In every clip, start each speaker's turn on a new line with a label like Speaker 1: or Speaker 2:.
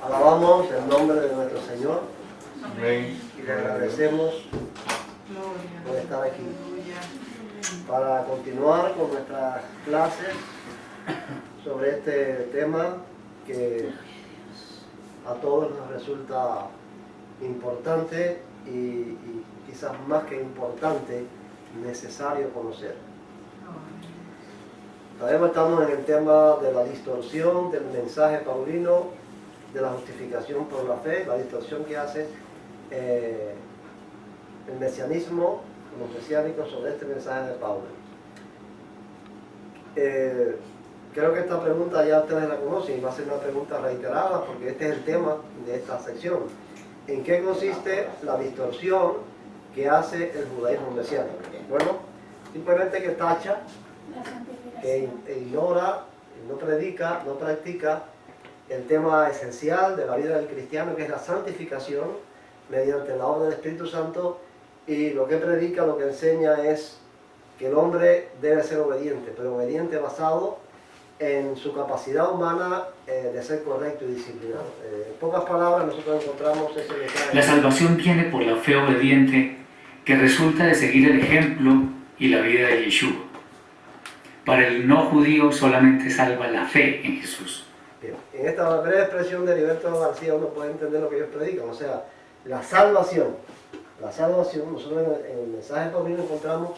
Speaker 1: Alabamos el nombre de nuestro Señor.
Speaker 2: Amén.
Speaker 1: Y le agradecemos por estar aquí para continuar con nuestras clases sobre este tema que a todos nos resulta importante y quizás más que importante, necesario conocer. Todavía estamos en el tema de la distorsión del mensaje paulino de la justificación por la fe, la distorsión que hace el mesianismo, los mesiánicos sobre este mensaje de Pablo. Creo que esta pregunta ya ustedes la conocen y va a ser una pregunta reiterada porque este es el tema de esta sección. ¿En qué consiste la distorsión que hace el judaísmo mesiánico? Bueno, simplemente que tacha, que ignora, no predica, no practica el tema esencial de la vida del cristiano, que es la santificación mediante la obra del Espíritu Santo, y lo que predica, lo que enseña es que el hombre debe ser obediente, pero obediente basado en su capacidad humana de ser correcto y disciplinado. En pocas palabras, nosotros encontramos ese mensaje.
Speaker 3: La salvación viene por la fe obediente que resulta de seguir el ejemplo y la vida de Yeshua. Para el no judío solamente salva la fe en Jesús.
Speaker 1: Bien. En esta breve expresión de Heriberto García uno puede entender lo que ellos predican, o sea, la salvación, nosotros en el mensaje paulino encontramos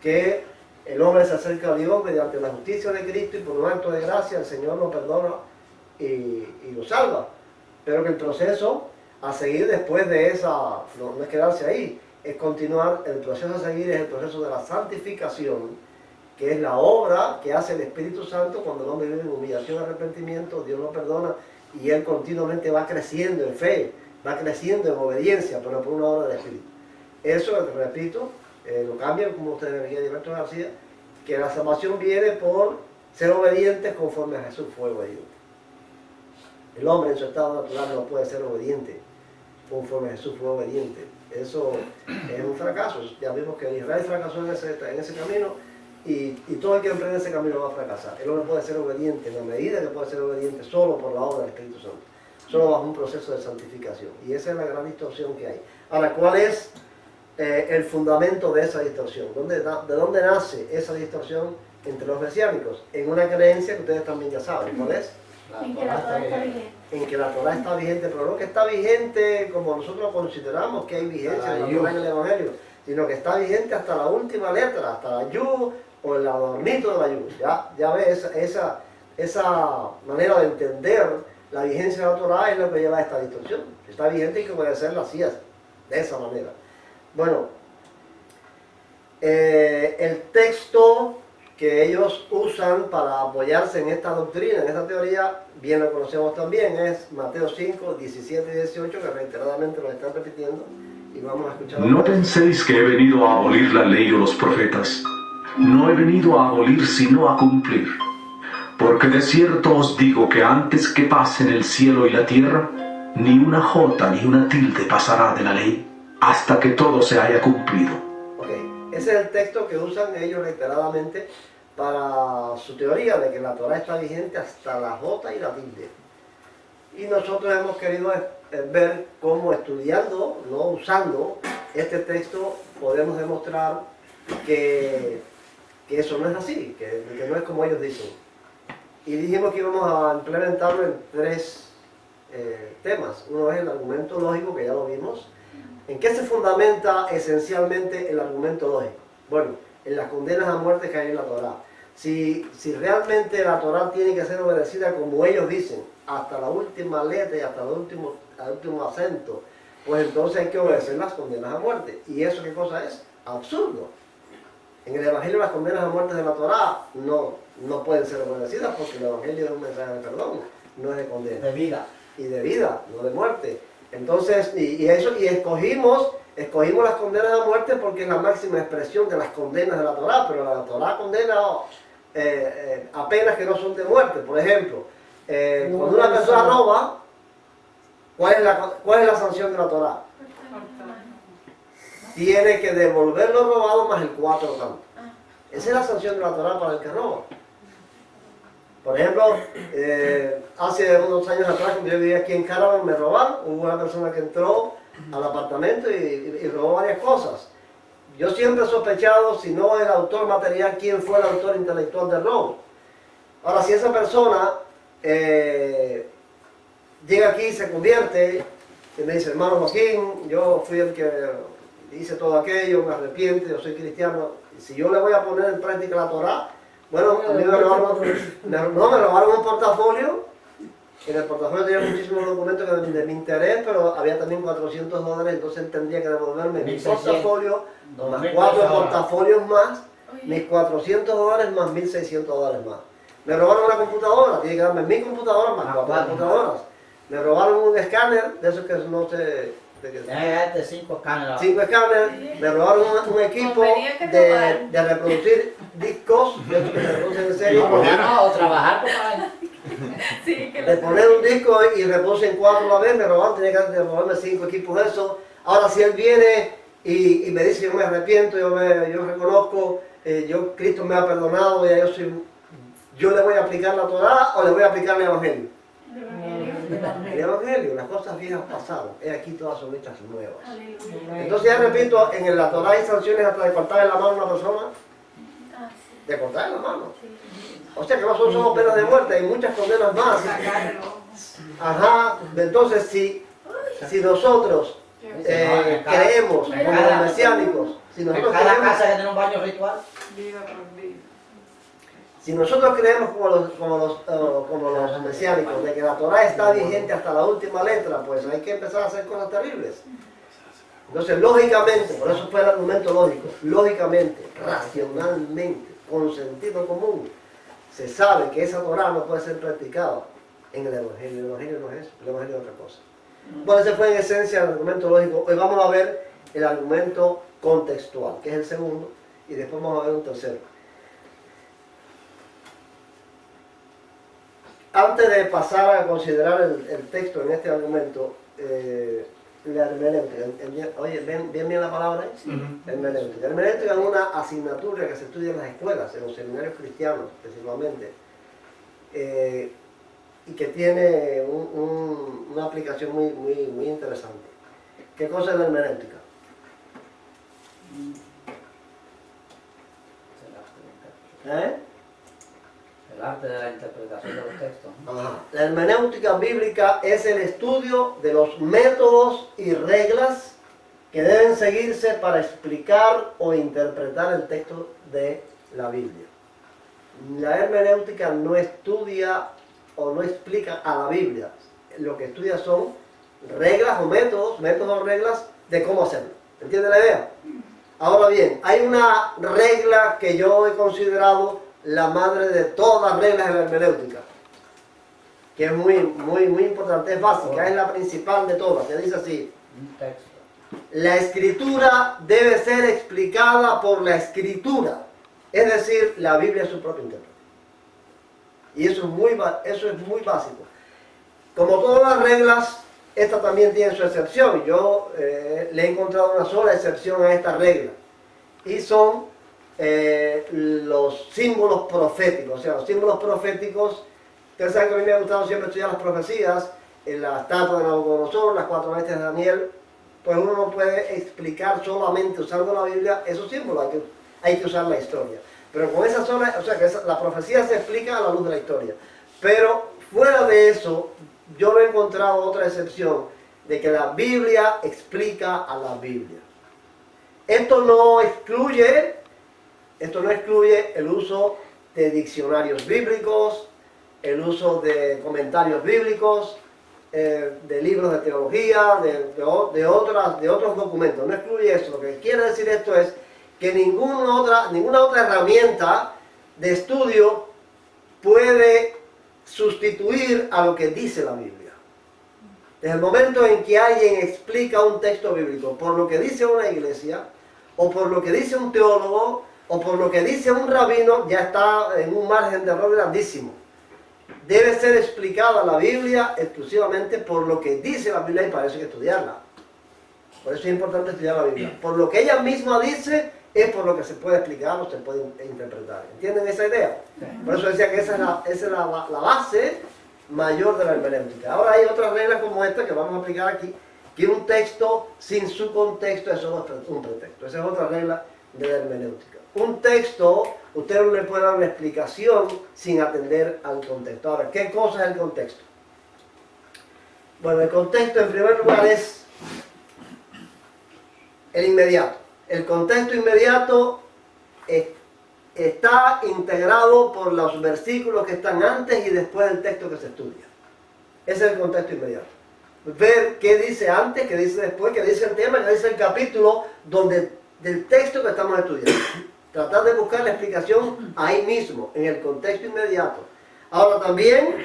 Speaker 1: que el hombre se acerca a Dios mediante la justicia de Cristo y por un acto de gracia el Señor lo perdona y lo salva, pero que el proceso a seguir después de esa, no es quedarse ahí, es continuar, el proceso a seguir es el proceso de la santificación, que es la obra que hace el Espíritu Santo cuando el hombre vive en humillación y arrepentimiento, Dios lo perdona y él continuamente va creciendo en fe, va creciendo en obediencia, pero por una obra del Espíritu. Eso, repito, lo cambian, como ustedes veían de Heriberto García, que la salvación viene por ser obedientes conforme a Jesús fue obediente. El hombre en su estado natural no puede ser obediente conforme a Jesús fue obediente. Eso es un fracaso. Ya vimos que Israel fracasó en ese camino y todo el que emprende ese camino va a fracasar. El hombre puede ser obediente en la medida que puede ser obediente solo por la obra del Espíritu Santo, solo bajo un proceso de santificación. Y esa es la gran distorsión que hay. Ahora, ¿cuál es el fundamento de esa distorsión? ¿De dónde nace esa distorsión entre los mesiánicos? En una creencia que ustedes también ya saben. ¿Cuál es?
Speaker 4: En que la Torá está vigente.
Speaker 1: En que la Torá está vigente, pero no que está vigente como nosotros consideramos que hay vigencia en la Torá en el Evangelio, sino que está vigente hasta la última letra, hasta la Yud o el adornito de la Yud. Ya ves, esa manera de entender la vigencia de la Torá es lo que lleva a esta distorsión. Está vigente y que puede ser así, de esa manera. Bueno, el texto que ellos usan para apoyarse en esta doctrina, en esta teoría, bien lo conocemos también, es Mateo 5, 17 y 18, que reiteradamente lo están repitiendo, y vamos a escuchar.
Speaker 5: No penséis que he venido a abolir la ley o los profetas. No he venido a abolir, sino a cumplir. Porque de cierto os digo que antes que pasen el cielo y la tierra, ni una jota ni una tilde pasará de la ley, hasta que todo se haya cumplido.
Speaker 1: Ok, ese es el texto que usan ellos reiteradamente para su teoría de que la Torá está vigente hasta la jota y la tilde. Y nosotros hemos querido ver cómo estudiando, no usando este texto, podemos demostrar que eso no es así, que no es como ellos dicen. Y dijimos que íbamos a implementarlo en tres temas. Uno es el argumento lógico, que ya lo vimos. ¿En qué se fundamenta esencialmente el argumento lógico? Bueno, en las condenas a muerte que hay en la Torá. Si realmente la Torá tiene que ser obedecida como ellos dicen, hasta la última letra y hasta el último acento, pues entonces hay que obedecer las condenas a muerte. ¿Y eso qué cosa es? Absurdo. En el Evangelio las condenas a muerte de la Torá no pueden ser obedecidas porque el Evangelio es un mensaje de perdón, no es de condena.
Speaker 2: De vida.
Speaker 1: Y de vida, no de muerte. Entonces, y escogimos las condenas a muerte porque es la máxima expresión de las condenas de la Torá, pero la Torá condena apenas que no son de muerte. Por ejemplo, cuando una persona roba, ¿cuál es la sanción de la Torá? Tiene que devolver lo robado más el 4 tanto. Esa es la sanción de la Torá para el que roba. Por ejemplo, hace unos años atrás, cuando yo vivía aquí en Caravan, me robaron. Hubo una persona que entró al apartamento y robó varias cosas. Yo siempre he sospechado, si no el autor material, quién fue el autor intelectual del robo. Ahora, si esa persona llega aquí y se convierte, y me dice, hermano Joaquín, yo fui el que hice todo aquello, me arrepiento, yo soy cristiano, y si yo le voy a poner en práctica la Torá, bueno, a mí me robaron un portafolio. En el portafolio tenía muchísimos documentos de mi interés, pero había también $400, entonces él tendría que devolverme mi portafolio, más 4 portafolios más, mis $400 más $1.600 más. Me robaron una computadora, tiene que darme mi computadora más 4 computadoras. Me robaron un escáner, de esos que no sé...
Speaker 2: De 5 escáneres.
Speaker 1: 5 escáneres, me robaron un equipo de reproducir discos, de esos que se reproducen en serie.
Speaker 2: O trabajar con
Speaker 4: Sí, que
Speaker 1: De poner un disco y reproducen 4 a la vez, me robaron, tenía que devolverme 5 equipos de eso. Ahora si él viene y me dice yo me arrepiento, yo reconozco, Cristo me ha perdonado, ya yo le voy a aplicar la Torá o le voy a aplicar el Evangelio. El Evangelio, las cosas viejas pasaron, aquí todas son hechas nuevas. Entonces ya repito, en la Torá hay sanciones hasta de cortarle la mano a una persona, de cortarle la mano. O sea que no son solo penas de muerte, hay muchas condenas más. Ajá, entonces si nosotros creemos como los mesiánicos, si nosotros
Speaker 2: cada
Speaker 1: creemos,
Speaker 2: casa que tiene un baño ritual.
Speaker 1: si nosotros creemos como los mesiánicos, de que la Torá está vigente hasta la última letra, pues hay que empezar a hacer cosas terribles. Entonces, lógicamente, por eso fue el argumento lógico, lógicamente, racionalmente, con sentido común, se sabe que esa Torá no puede ser practicada en el Evangelio. El Evangelio no es eso, el Evangelio es otra cosa. Bueno, ese fue en esencia el argumento lógico. Hoy vamos a ver el argumento contextual, que es el segundo, y después vamos a ver un tercero. Antes de pasar a considerar el texto en este argumento, la hermenéutica, oye, ¿ven bien la palabra? Hermenéutica. La hermenéutica es una asignatura que se estudia en las escuelas, en los seminarios cristianos, principalmente, y que tiene una aplicación muy interesante. ¿Qué cosa es la hermenéutica?
Speaker 2: El arte de la interpretación de los textos.
Speaker 1: Ajá. La hermenéutica bíblica es el estudio de los métodos y reglas que deben seguirse para explicar o interpretar el texto de la Biblia. La hermenéutica no estudia o no explica a la Biblia. Lo que estudia son reglas o métodos o reglas de cómo hacerlo. ¿Entiende la idea? Ahora bien, hay una regla que yo he considerado la madre de todas las reglas de la hermenéutica, que es muy importante, es básica, es la principal de todas, que dice así:
Speaker 2: Un texto.
Speaker 1: la escritura debe ser explicada por la escritura, es decir, la Biblia es su propio intérprete. Y eso es muy básico. Como todas las reglas, esta también tiene su excepción. Yo le he encontrado una sola excepción a esta regla, y son los símbolos proféticos. O sea, los símbolos proféticos, ustedes saben que a mí me ha gustado siempre estudiar las profecías, en la estatua de Nabucodonosor, las 4 bestias de Daniel. Pues uno no puede explicar solamente usando la Biblia esos símbolos, hay que usar la historia. Pero con esa sola, o sea que la profecía se explica a la luz de la historia. Pero fuera de eso, yo no he encontrado otra excepción de que la Biblia explica a la Biblia. Esto no excluye el uso de diccionarios bíblicos, el uso de comentarios bíblicos, de libros de teología, de otros documentos. No excluye eso. Lo que quiere decir esto es que ninguna otra herramienta de estudio puede sustituir a lo que dice la Biblia. Desde el momento en que alguien explica un texto bíblico por lo que dice una iglesia, o por lo que dice un teólogo, o por lo que dice un rabino, ya está en un margen de error grandísimo. Debe ser explicada la Biblia exclusivamente por lo que dice la Biblia, y para eso hay que estudiarla. Por eso es importante estudiar la Biblia. Por lo que ella misma dice es por lo que se puede explicar o se puede interpretar. ¿Entienden esa idea? Por eso decía que esa es la base mayor de la hermenéutica. Ahora hay otras reglas como esta que vamos a aplicar aquí, que un texto sin su contexto es solo un pretexto. Esa es otra regla de la hermenéutica. Un texto, usted no le puede dar una explicación sin atender al contexto. Ahora, ¿qué cosa es el contexto? Bueno, el contexto en primer lugar es el inmediato. El contexto inmediato está integrado por los versículos que están antes y después del texto que se estudia. Ese es el contexto inmediato. Ver qué dice antes, qué dice después, qué dice el tema, qué dice el capítulo del texto que estamos estudiando. Tratar de buscar la explicación ahí mismo, en el contexto inmediato. Ahora también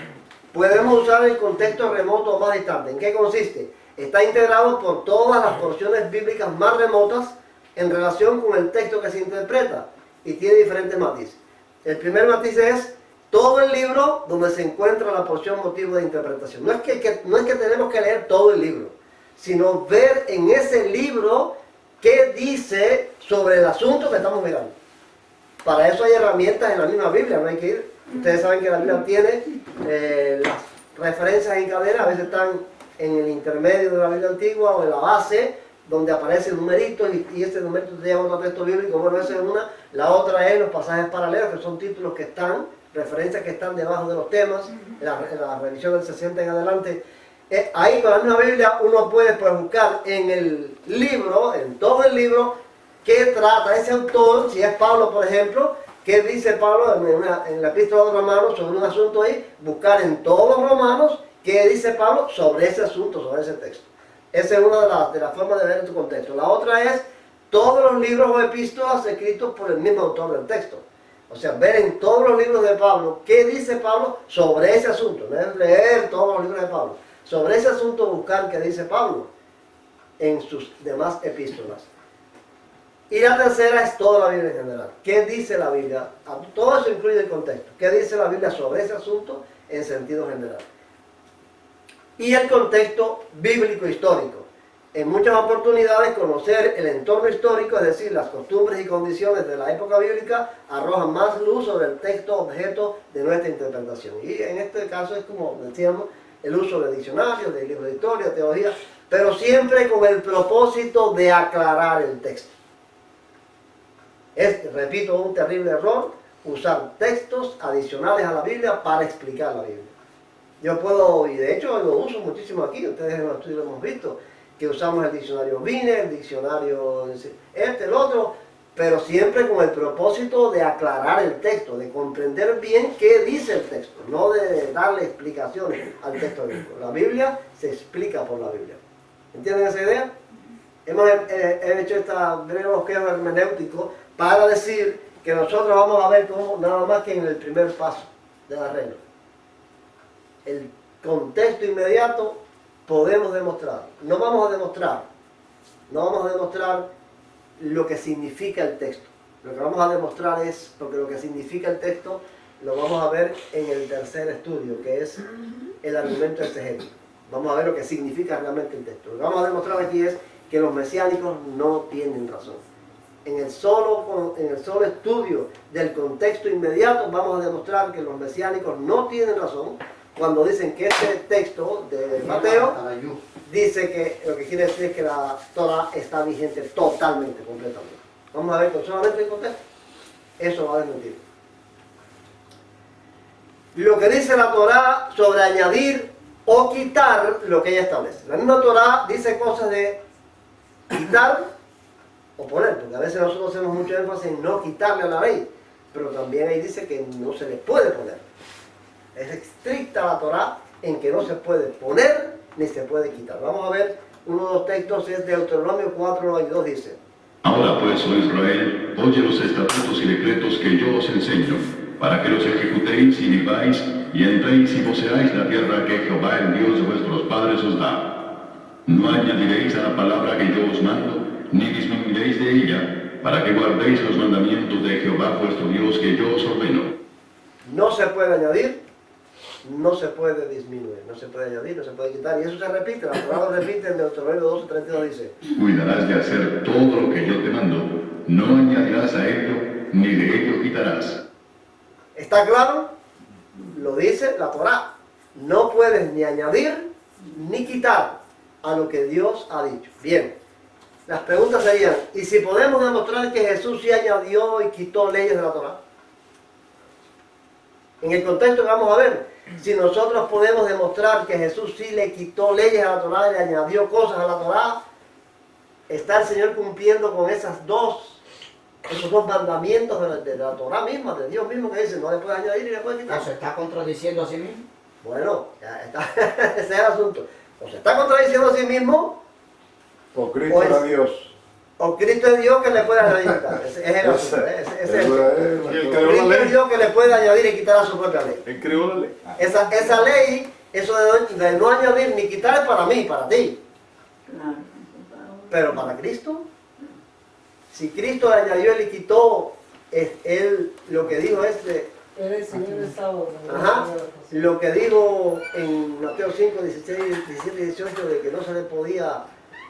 Speaker 1: podemos usar el contexto remoto o más distante. ¿En qué consiste? Está integrado por todas las porciones bíblicas más remotas en relación con el texto que se interpreta y tiene diferentes matices. El primer matiz es todo el libro donde se encuentra la porción motivo de interpretación. No es que tenemos que leer todo el libro, sino ver en ese libro qué dice sobre el asunto que estamos mirando. Para eso hay herramientas en la misma Biblia, no hay que ir. Ustedes saben que la Biblia tiene las referencias en cadena, a veces están en el intermedio de la Biblia antigua o en la base, donde aparecen numeritos y ese numerito te lleva a otro texto bíblico. Bueno, esa es una. La otra es los pasajes paralelos, que son títulos que están, referencias que están debajo de los temas, en la revisión del 60 en adelante. Ahí con la misma Biblia uno puede buscar en el libro, en todo el libro, qué trata ese autor, si es Pablo por ejemplo, qué dice Pablo en la epístola de Romanos sobre un asunto ahí, buscar en todos los Romanos qué dice Pablo sobre ese asunto, sobre ese texto. Esa es una de las formas de ver en tu contexto. La otra es todos los libros o epístolas escritos por el mismo autor del texto. O sea, ver en todos los libros de Pablo qué dice Pablo sobre ese asunto. No es leer todos los libros de Pablo. Sobre ese asunto buscar qué dice Pablo en sus demás epístolas. Y la tercera es toda la Biblia en general. ¿Qué dice la Biblia? Todo eso incluye el contexto. ¿Qué dice la Biblia sobre ese asunto en sentido general? Y el contexto bíblico histórico. En muchas oportunidades conocer el entorno histórico, es decir, las costumbres y condiciones de la época bíblica, arrojan más luz sobre el texto objeto de nuestra interpretación. Y en este caso es como decíamos, el uso de diccionarios, de libros de historia, teología, pero siempre con el propósito de aclarar el texto. Es, repito, un terrible error usar textos adicionales a la Biblia para explicar la Biblia. Yo puedo, y de hecho lo uso muchísimo aquí, ustedes en los estudios lo hemos visto, que usamos el diccionario Vine, el diccionario el otro, pero siempre con el propósito de aclarar el texto, de comprender bien qué dice el texto, no de darle explicaciones al texto bíblico. La Biblia se explica por la Biblia. ¿Entienden esa idea? Hemos hecho este breve bosquejo hermenéutico para decir que nosotros vamos a ver cómo, nada más que en el primer paso de la regla. El contexto inmediato podemos demostrar. No vamos a demostrar lo que significa el texto. Lo que vamos a demostrar es, porque lo que significa el texto lo vamos a ver en el tercer estudio, que es el argumento exegético. Vamos a ver lo que significa realmente el texto. Lo que vamos a demostrar aquí es que los mesiánicos no tienen razón. En el solo estudio del contexto inmediato vamos a demostrar que los mesiánicos no tienen razón cuando dicen que este texto de Mateo dice que lo que quiere decir es que la Torah está vigente totalmente, completamente. Vamos a ver con solamente el contexto. Eso va a desmentir. Lo que dice la Torah sobre añadir o quitar lo que ella establece. La misma Torah dice cosas de quitar o poner, porque a veces nosotros hacemos mucho énfasis en no quitarle a la ley, pero también ahí dice que no se le puede poner. Es estricta la Torah en que no se puede poner ni se puede quitar. Vamos a ver uno de los textos, es Deuteronomio 4:2, dice:
Speaker 6: Ahora pues, oh Israel, oye los estatutos y decretos que yo os enseño, para que los ejecutéis y viváis, y entréis y poseáis la tierra que Jehová, el Dios de vuestros padres, os da. No añadiréis a la palabra que yo os mando, ni disminuiréis de ella, para que guardéis los mandamientos de Jehová vuestro Dios que yo os ordeno.
Speaker 1: No se puede añadir, no se puede disminuir, no se puede añadir, no se puede quitar. Y eso se repite, la Torah lo repite en Deuteronomio 12:32, dice:
Speaker 6: Cuidarás de hacer todo lo que yo te mando, No añadirás a ello, ni de ello quitarás.
Speaker 1: ¿Está claro? Lo dice la Torá. No puedes ni añadir ni quitar a lo que Dios ha dicho. Bien. Las preguntas serían, ¿y si podemos demostrar que Jesús sí añadió y quitó leyes de la Torá? En el contexto que vamos a ver, si nosotros podemos demostrar que Jesús sí le quitó leyes a la Torá y le añadió cosas a la Torá, ¿está el Señor cumpliendo con esos dos mandamientos de la Torá misma, de Dios mismo, que dice, no le puede añadir y le puede quitar?
Speaker 2: ¿O se está contradiciendo a sí mismo?
Speaker 1: Bueno, ya está, ese es el asunto. O se está contradiciendo a sí mismo,
Speaker 7: O Cristo
Speaker 1: Pues-
Speaker 7: era Dios.
Speaker 1: o Cristo es Dios que le puede añadir y quitar. Ese es el asunto. Ese es el asunto.
Speaker 7: Él creó la
Speaker 1: Cristo es
Speaker 7: ley.
Speaker 1: Dios que le puede añadir y quitar a su propia ley.
Speaker 7: Él creó la ley.
Speaker 1: Esa ley, eso de no añadir ni quitar es para mí, para ti. Pero para Cristo, si Cristo le añadió y le quitó, él lo que dijo es
Speaker 8: Era el Señor del sábado.
Speaker 1: ajá, lo que dijo en Mateo 5, 16, 17 y 18 de que no se le podía,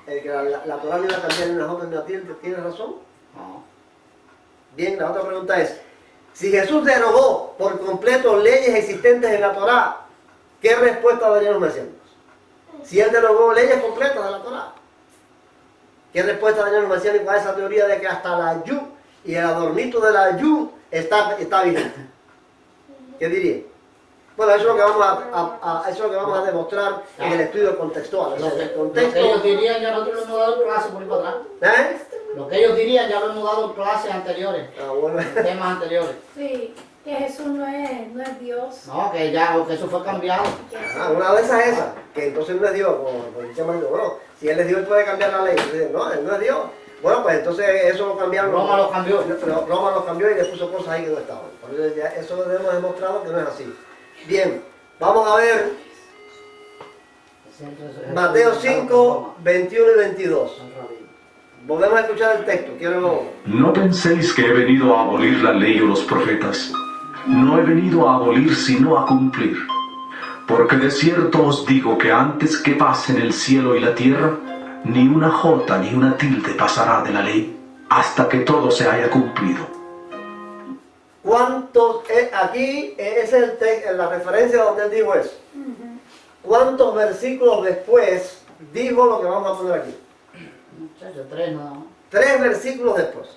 Speaker 1: que la Torá no iba a cambiar ni una jota ni una tilde, ¿tiene razón?
Speaker 2: No.
Speaker 1: Bien, la otra pregunta es, si Jesús derogó por completo leyes existentes en la Torá, ¿qué respuesta darían los mesiánicos? Si él derogó leyes completas de la Torá, ¿qué respuesta darían los mesiánicos a esa teoría de que hasta la ayú y el adornito de la ayú está vigente? ¿Qué diría? Bueno, eso es lo que eso es lo que vamos a demostrar en el estudio contextual. O sea, el
Speaker 2: Lo que
Speaker 1: contexto,
Speaker 2: ellos dirían, ya nosotros lo hemos dado en clase por ahí para atrás.
Speaker 1: ¿eh?
Speaker 2: Lo que ellos dirían, ya lo hemos dado en clases anteriores,
Speaker 1: Ah, bueno.
Speaker 2: en temas anteriores.
Speaker 4: Sí, que Jesús no es Dios.
Speaker 2: No, que ya, que eso fue cambiado.
Speaker 4: Que
Speaker 1: Ah, una de esas es esa, que entonces no es Dios, como dice Mario, bueno, si él es Dios, él puede cambiar la ley. Entonces, no, él no es Dios. Bueno, pues entonces eso lo cambiaron.
Speaker 2: Roma lo cambió.
Speaker 1: Roma lo cambió y le puso cosas ahí que no estaban. Por eso ya eso lo hemos demostrado que no es así. Bien, vamos a ver Mateo 5, 21 y 22. Volvemos a escuchar el texto. Quiero...
Speaker 5: No penséis que he venido a abolir la ley o los profetas. No he venido a abolir sino a cumplir. Porque de cierto os digo que antes que pasen el cielo y la tierra, ni una jota ni una tilde pasará de la ley, hasta que todo se haya cumplido.
Speaker 1: ¿Cuántos, aquí es la referencia donde él dijo eso? ¿Cuántos versículos después dijo lo que vamos a poner aquí?
Speaker 2: Muchachos, 3 nada más.
Speaker 1: 3 versículos después.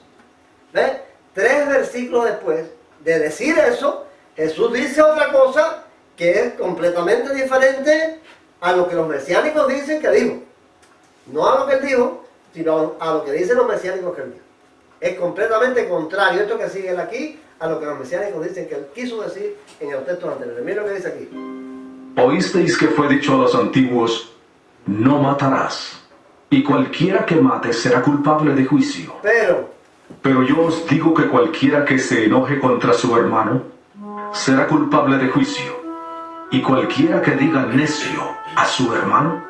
Speaker 1: ¿Ves? 3 versículos después de decir eso, Jesús dice otra cosa que es completamente diferente a lo que los mesiánicos dicen que dijo. No a lo que él dijo, sino a lo que dicen los mesiánicos que él dijo. Es completamente contrario esto que sigue él aquí a lo que los mesiánicos dicen que él quiso decir en los textos anteriores. Mira lo que dice aquí.
Speaker 5: Oísteis que fue dicho a los antiguos, no matarás, y cualquiera que mate será culpable de juicio. Pero yo os digo que cualquiera que se enoje contra su hermano será culpable de juicio, y cualquiera que diga necio a su hermano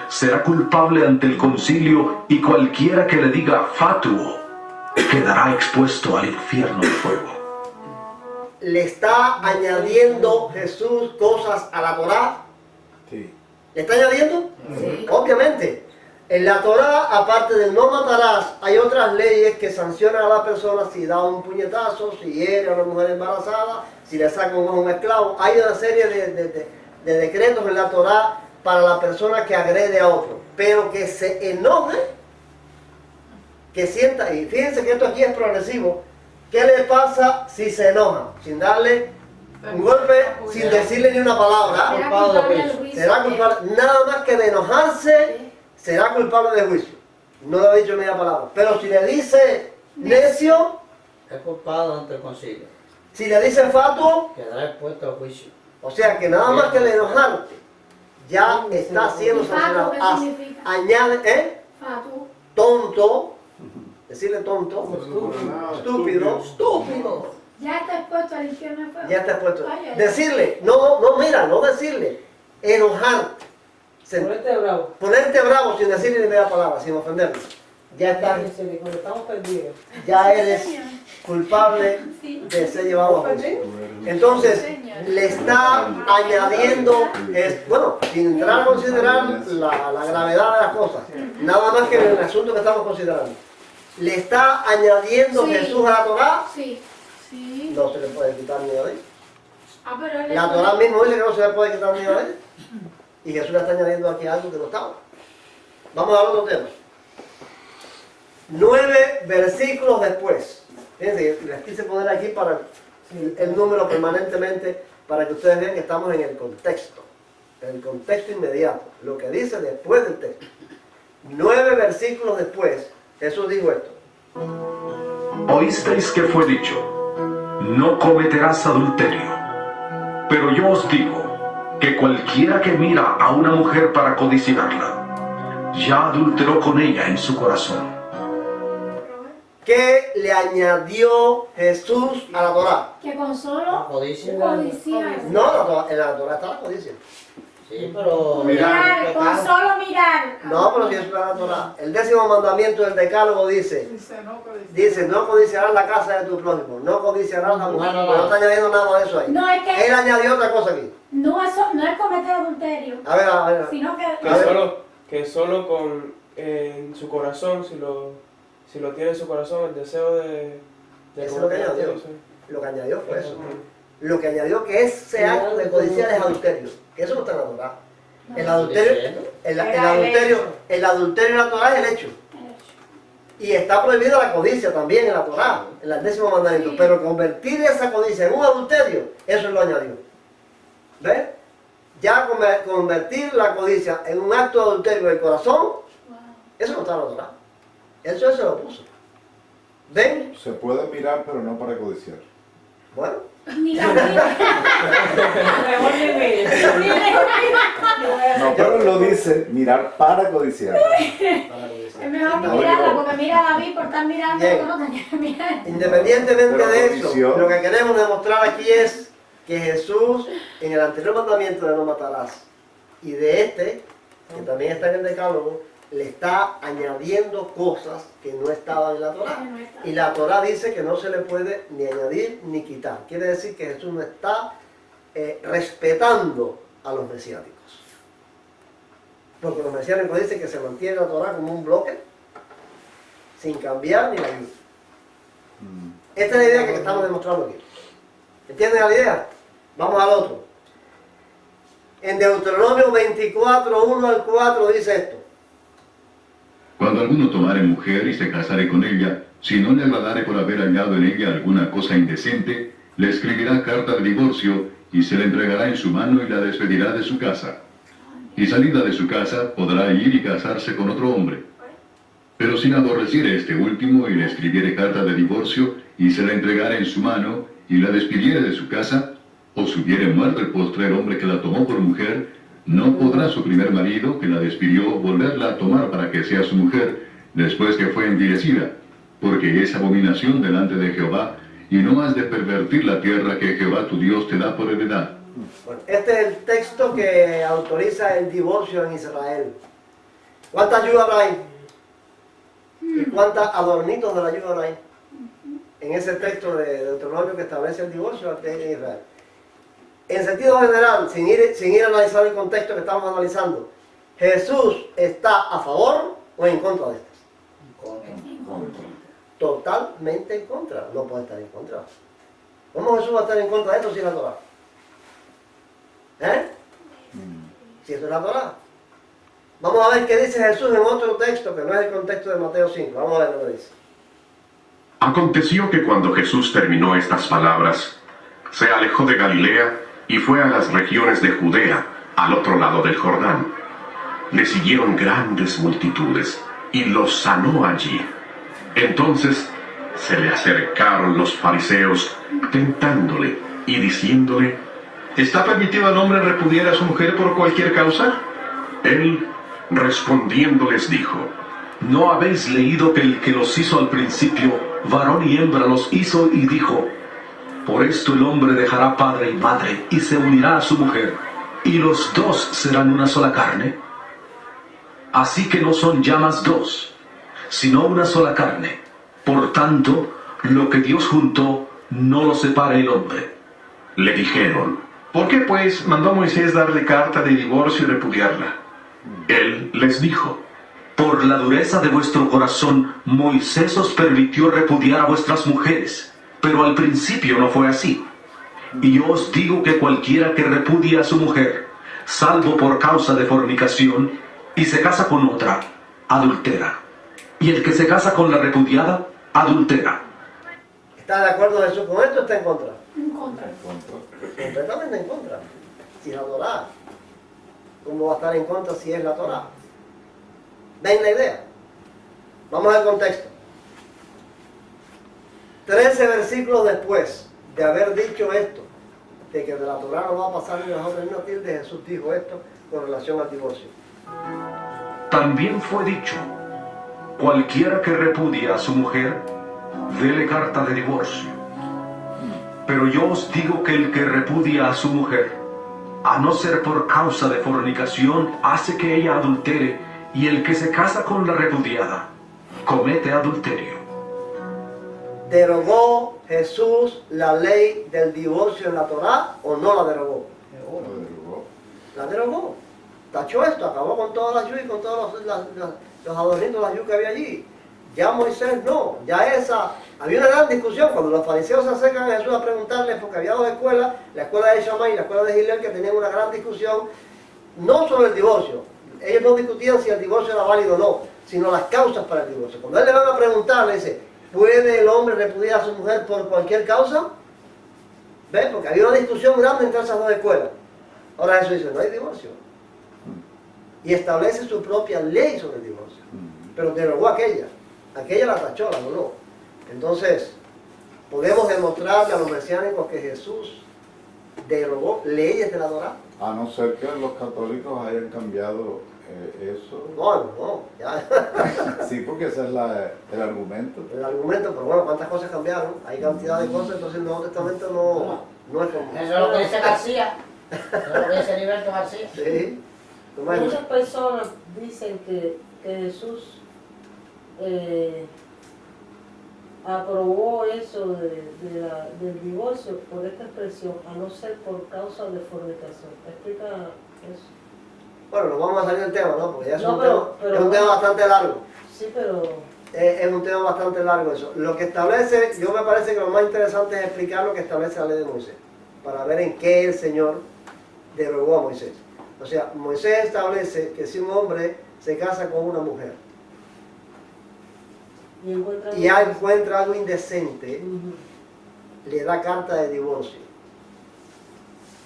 Speaker 5: será culpable ante el concilio, y cualquiera que le diga fatuo quedará expuesto al infierno de fuego.
Speaker 1: ¿Le está añadiendo Jesús cosas a la Torá?
Speaker 7: Sí.
Speaker 1: ¿Le está añadiendo?
Speaker 4: Sí.
Speaker 1: Obviamente. En la Torá, aparte del no matarás, hay otras leyes que sancionan a la persona si da un puñetazo, si hiere a una mujer embarazada, si le saca un ojo a un esclavo. Hay una serie de decretos en la Torá para la persona que agrede a otro. Pero que se enoje, que sienta, y fíjense que esto aquí es progresivo. ¿Qué le pasa si se enoja? Sin darle un golpe, sin decirle ni una palabra.
Speaker 4: Será culpable del juicio.
Speaker 1: Será culpable, nada más que de enojarse, será culpable de juicio. No le ha dicho media palabra. Pero si le dice necio,
Speaker 2: Es culpado ante el concilio.
Speaker 1: si le dice fatuo,
Speaker 2: Quedará expuesto al juicio.
Speaker 1: o sea que nada más que de enojarte, ya está siendo sancionado.
Speaker 4: ¿Fatuo qué significa?
Speaker 1: Añade,
Speaker 4: Fatu.
Speaker 1: tonto, decirle tonto, estúpido,
Speaker 4: Ya está expuesto al infierno de fuego.
Speaker 1: ya está puesto.
Speaker 4: Ay, ay, ay.
Speaker 1: Decirle, no decirle, enojarte.
Speaker 8: Ponerte bravo.
Speaker 1: Ponerte bravo sin decirle ni media palabra, sin ofenderlo. Ya está,
Speaker 8: Estamos perdidos.
Speaker 1: ya eres culpable de ser llevado a juicio. Entonces, le está añadiendo, bueno, sin entrar a considerar la gravedad de las cosas, nada más que en el asunto que estamos considerando. ¿Le está añadiendo
Speaker 4: Sí.
Speaker 1: Jesús a la Torá?
Speaker 4: Sí. Sí.
Speaker 1: No se le puede quitar ni a él.
Speaker 4: Ah, pero él
Speaker 1: La Torá mismo dice que no se le puede quitar ni a él. Y Jesús le está añadiendo aquí algo que no estaba. Vamos al otro tema. 9 versículos después. Fíjense, les quise poner aquí para el número permanentemente para que ustedes vean que estamos en el contexto inmediato, lo que dice después del texto. 9 versículos después, Jesús dijo esto.
Speaker 5: Oísteis que fue dicho, no cometerás adulterio. Pero yo os digo que cualquiera que mira a una mujer para codiciarla, ya adulteró con ella en su corazón.
Speaker 1: ¿Qué le añadió Jesús a la Torá?
Speaker 4: que con solo
Speaker 2: Codicia.
Speaker 4: codiciar.
Speaker 1: No, en la Torá está la codicia.
Speaker 2: Sí, pero...
Speaker 4: Mirar, con solo mirar.
Speaker 1: No, pero si eso está en la Torá. El 10º mandamiento del Decálogo dice, no codiciarás la casa de tu prójimo, no codiciarás la mujer.
Speaker 2: No.
Speaker 1: No está añadiendo nada de eso ahí.
Speaker 4: No es que
Speaker 1: Él añadió otra cosa aquí.
Speaker 4: no es cometer adulterio,
Speaker 1: A ver.
Speaker 4: sino que
Speaker 9: Que solo con en su corazón, si lo tiene en su corazón, el deseo de
Speaker 1: Eso es lo que
Speaker 9: cometer
Speaker 1: añadió.
Speaker 9: adulterio, sí.
Speaker 1: Lo que añadió fue eso. Lo que añadió que ese acto de codiciar es adulterio. Que eso no está en la Torá. El adulterio, el adulterio en la Torá es el hecho. Y está prohibida la codicia también en la Torá, en el 10º mandamiento.
Speaker 4: Sí.
Speaker 1: Pero convertir esa codicia en un adulterio, eso es lo añadió. ¿Ves? Ya convertir la codicia en un acto de adulterio del corazón, eso no está en la Torá. Eso se lo puso. ¿Ven?
Speaker 7: Se puede mirar, pero no para codiciar.
Speaker 1: Bueno,
Speaker 4: ni la mira.
Speaker 8: Mejor ni mire.
Speaker 7: No, pero lo dice, mirar para codiciar.
Speaker 1: para codiciar.
Speaker 4: Es mejor no mirarla porque mira a David por estar mirando
Speaker 1: Bien.
Speaker 4: que no tenía que mirar.
Speaker 1: Independientemente
Speaker 7: Pero
Speaker 1: de eso,
Speaker 7: codició.
Speaker 1: lo que queremos demostrar aquí es que Jesús, en el anterior mandamiento de no matarás, y de este, que también está en el Decálogo, le está añadiendo cosas que no estaban en la Torá.
Speaker 4: Que no estaban.
Speaker 1: Y la Torá dice que no se le puede ni añadir ni quitar. Quiere decir que Jesús no está respetando a los mesiánicos. Porque los mesiánicos dicen que se mantiene la Torá como un bloque, sin cambiar ni la ayuda. Esta es la idea que estamos demostrando aquí. ¿Entienden la idea? Vamos al otro. En Deuteronomio 24, 1 al 4 dice esto.
Speaker 6: Cuando alguno tomare mujer y se casare con ella, si no le agradare por haber hallado en ella alguna cosa indecente, le escribirá carta de divorcio y se la entregará en su mano y la despedirá de su casa. Y salida de su casa podrá ir y casarse con otro hombre. Pero si aborreciere este último y le escribiere carta de divorcio y se la entregare en su mano y la despidiere de su casa, o si hubiere muerto el postrer hombre que la tomó por mujer, no podrá su primer marido, que la despidió, volverla a tomar para que sea su mujer, después que fue envilecida, porque es abominación delante de Jehová, y no has de pervertir la tierra que Jehová tu Dios te da por heredad.
Speaker 1: Bueno, este es el texto que autoriza el divorcio en Israel. ¿Cuántas ayudas hay? ¿Y cuántos adornitos de la ayuda hay? En ese texto de Deuteronomio que establece el divorcio en Israel. En sentido general, sin ir a analizar el contexto que estamos analizando, ¿Jesús está a favor o en contra de esto? Totalmente en contra. No puede estar en contra. ¿Cómo Jesús va a estar en contra de esto si es la Torá? Si esto es la Torá. Vamos a ver qué dice Jesús en otro texto que no es el contexto de Mateo 5. Vamos a ver lo que dice.
Speaker 5: Aconteció que cuando Jesús terminó estas palabras, se alejó de Galilea y fue a las regiones de Judea, al otro lado del Jordán. Le siguieron grandes multitudes y los sanó allí. Entonces se le acercaron los fariseos, tentándole y diciéndole: ¿está permitido al hombre repudiar a su mujer por cualquier causa? Él, respondiendo, les dijo: ¿no habéis leído que el que los hizo al principio, varón y hembra los hizo y dijo: por esto el hombre dejará padre y madre y se unirá a su mujer, y los dos serán una sola carne? Así que no son ya más dos, sino una sola carne. Por tanto, lo que Dios juntó, no lo separe el hombre. Le dijeron: ¿por qué pues mandó Moisés darle carta de divorcio y repudiarla? Él les dijo: Por la dureza de vuestro corazón, Moisés os permitió repudiar a vuestras mujeres, pero al principio no fue así. Y yo os digo que cualquiera que repudia a su mujer, salvo por causa de fornicación, y se casa con otra, adultera. Y el que se casa con la repudiada, adultera.
Speaker 1: ¿Está de acuerdo Jesús con esto o está en contra?
Speaker 4: En contra.
Speaker 1: Completamente en contra. Si la Torá, ¿cómo va a estar en contra si es la Torá? ¿Ven la idea? Vamos al contexto. 13 versículos después de haber dicho esto, de que de la Torá no va a pasar ni las otras ni una tilde, Jesús dijo esto con relación al divorcio.
Speaker 5: También fue dicho, cualquiera que repudia a su mujer, dele carta de divorcio. Pero yo os digo que el que repudia a su mujer, a no ser por causa de fornicación, hace que ella adultere, y el que se casa con la repudiada, comete adulterio.
Speaker 1: ¿Derogó Jesús la ley del divorcio en la Torá o no la derogó? La derogó. Tachó esto, acabó con todas las yus y con todos los adornitos, las yus que había allí. Ya Moisés no, ya esa... Había una gran discusión cuando los fariseos se acercan a Jesús a preguntarle, porque había dos escuelas, la escuela de Shammai y la escuela de Gilel, que tenían una gran discusión, no sobre el divorcio. Ellos no discutían si el divorcio era válido o no, sino las causas para el divorcio. Cuando él le van a preguntar, le dice, ¿puede el hombre repudiar a su mujer por cualquier causa? ¿Ves? Porque había una discusión grande entre esas dos escuelas. Ahora Jesús dice, no hay divorcio. Y establece su propia ley sobre el divorcio. Pero derogó aquella. Aquella la tachó, la anuló. Entonces, podemos demostrarle a los mesiánicos que Jesús derogó leyes de la Torá.
Speaker 7: A no ser que los católicos hayan cambiado eso.
Speaker 1: No, ya.
Speaker 7: Sí, porque ese es el argumento.
Speaker 1: El argumento, pero bueno, ¿cuántas cosas cambiaron? Hay cantidad de cosas, entonces el Nuevo Testamento no es como...
Speaker 2: Eso es lo que dice García. Eso es lo que dice Heriberto García.
Speaker 1: Sí. ¿Tú imaginas?
Speaker 8: Muchas personas dicen que Jesús aprobó eso del divorcio por esta expresión, a no ser por causa de fornicación. Explica eso.
Speaker 1: Bueno, nos vamos a salir del tema, ¿no? Porque ya es,
Speaker 8: No,
Speaker 1: es un tema bastante largo.
Speaker 8: Sí, pero...
Speaker 1: Es un tema bastante largo eso. Lo que establece, yo me parece que lo más interesante es explicar lo que establece la ley de Moisés, para ver en qué el Señor derogó a Moisés. O sea, Moisés establece que si un hombre se casa con una mujer y encuentra algo indecente, le da carta de divorcio.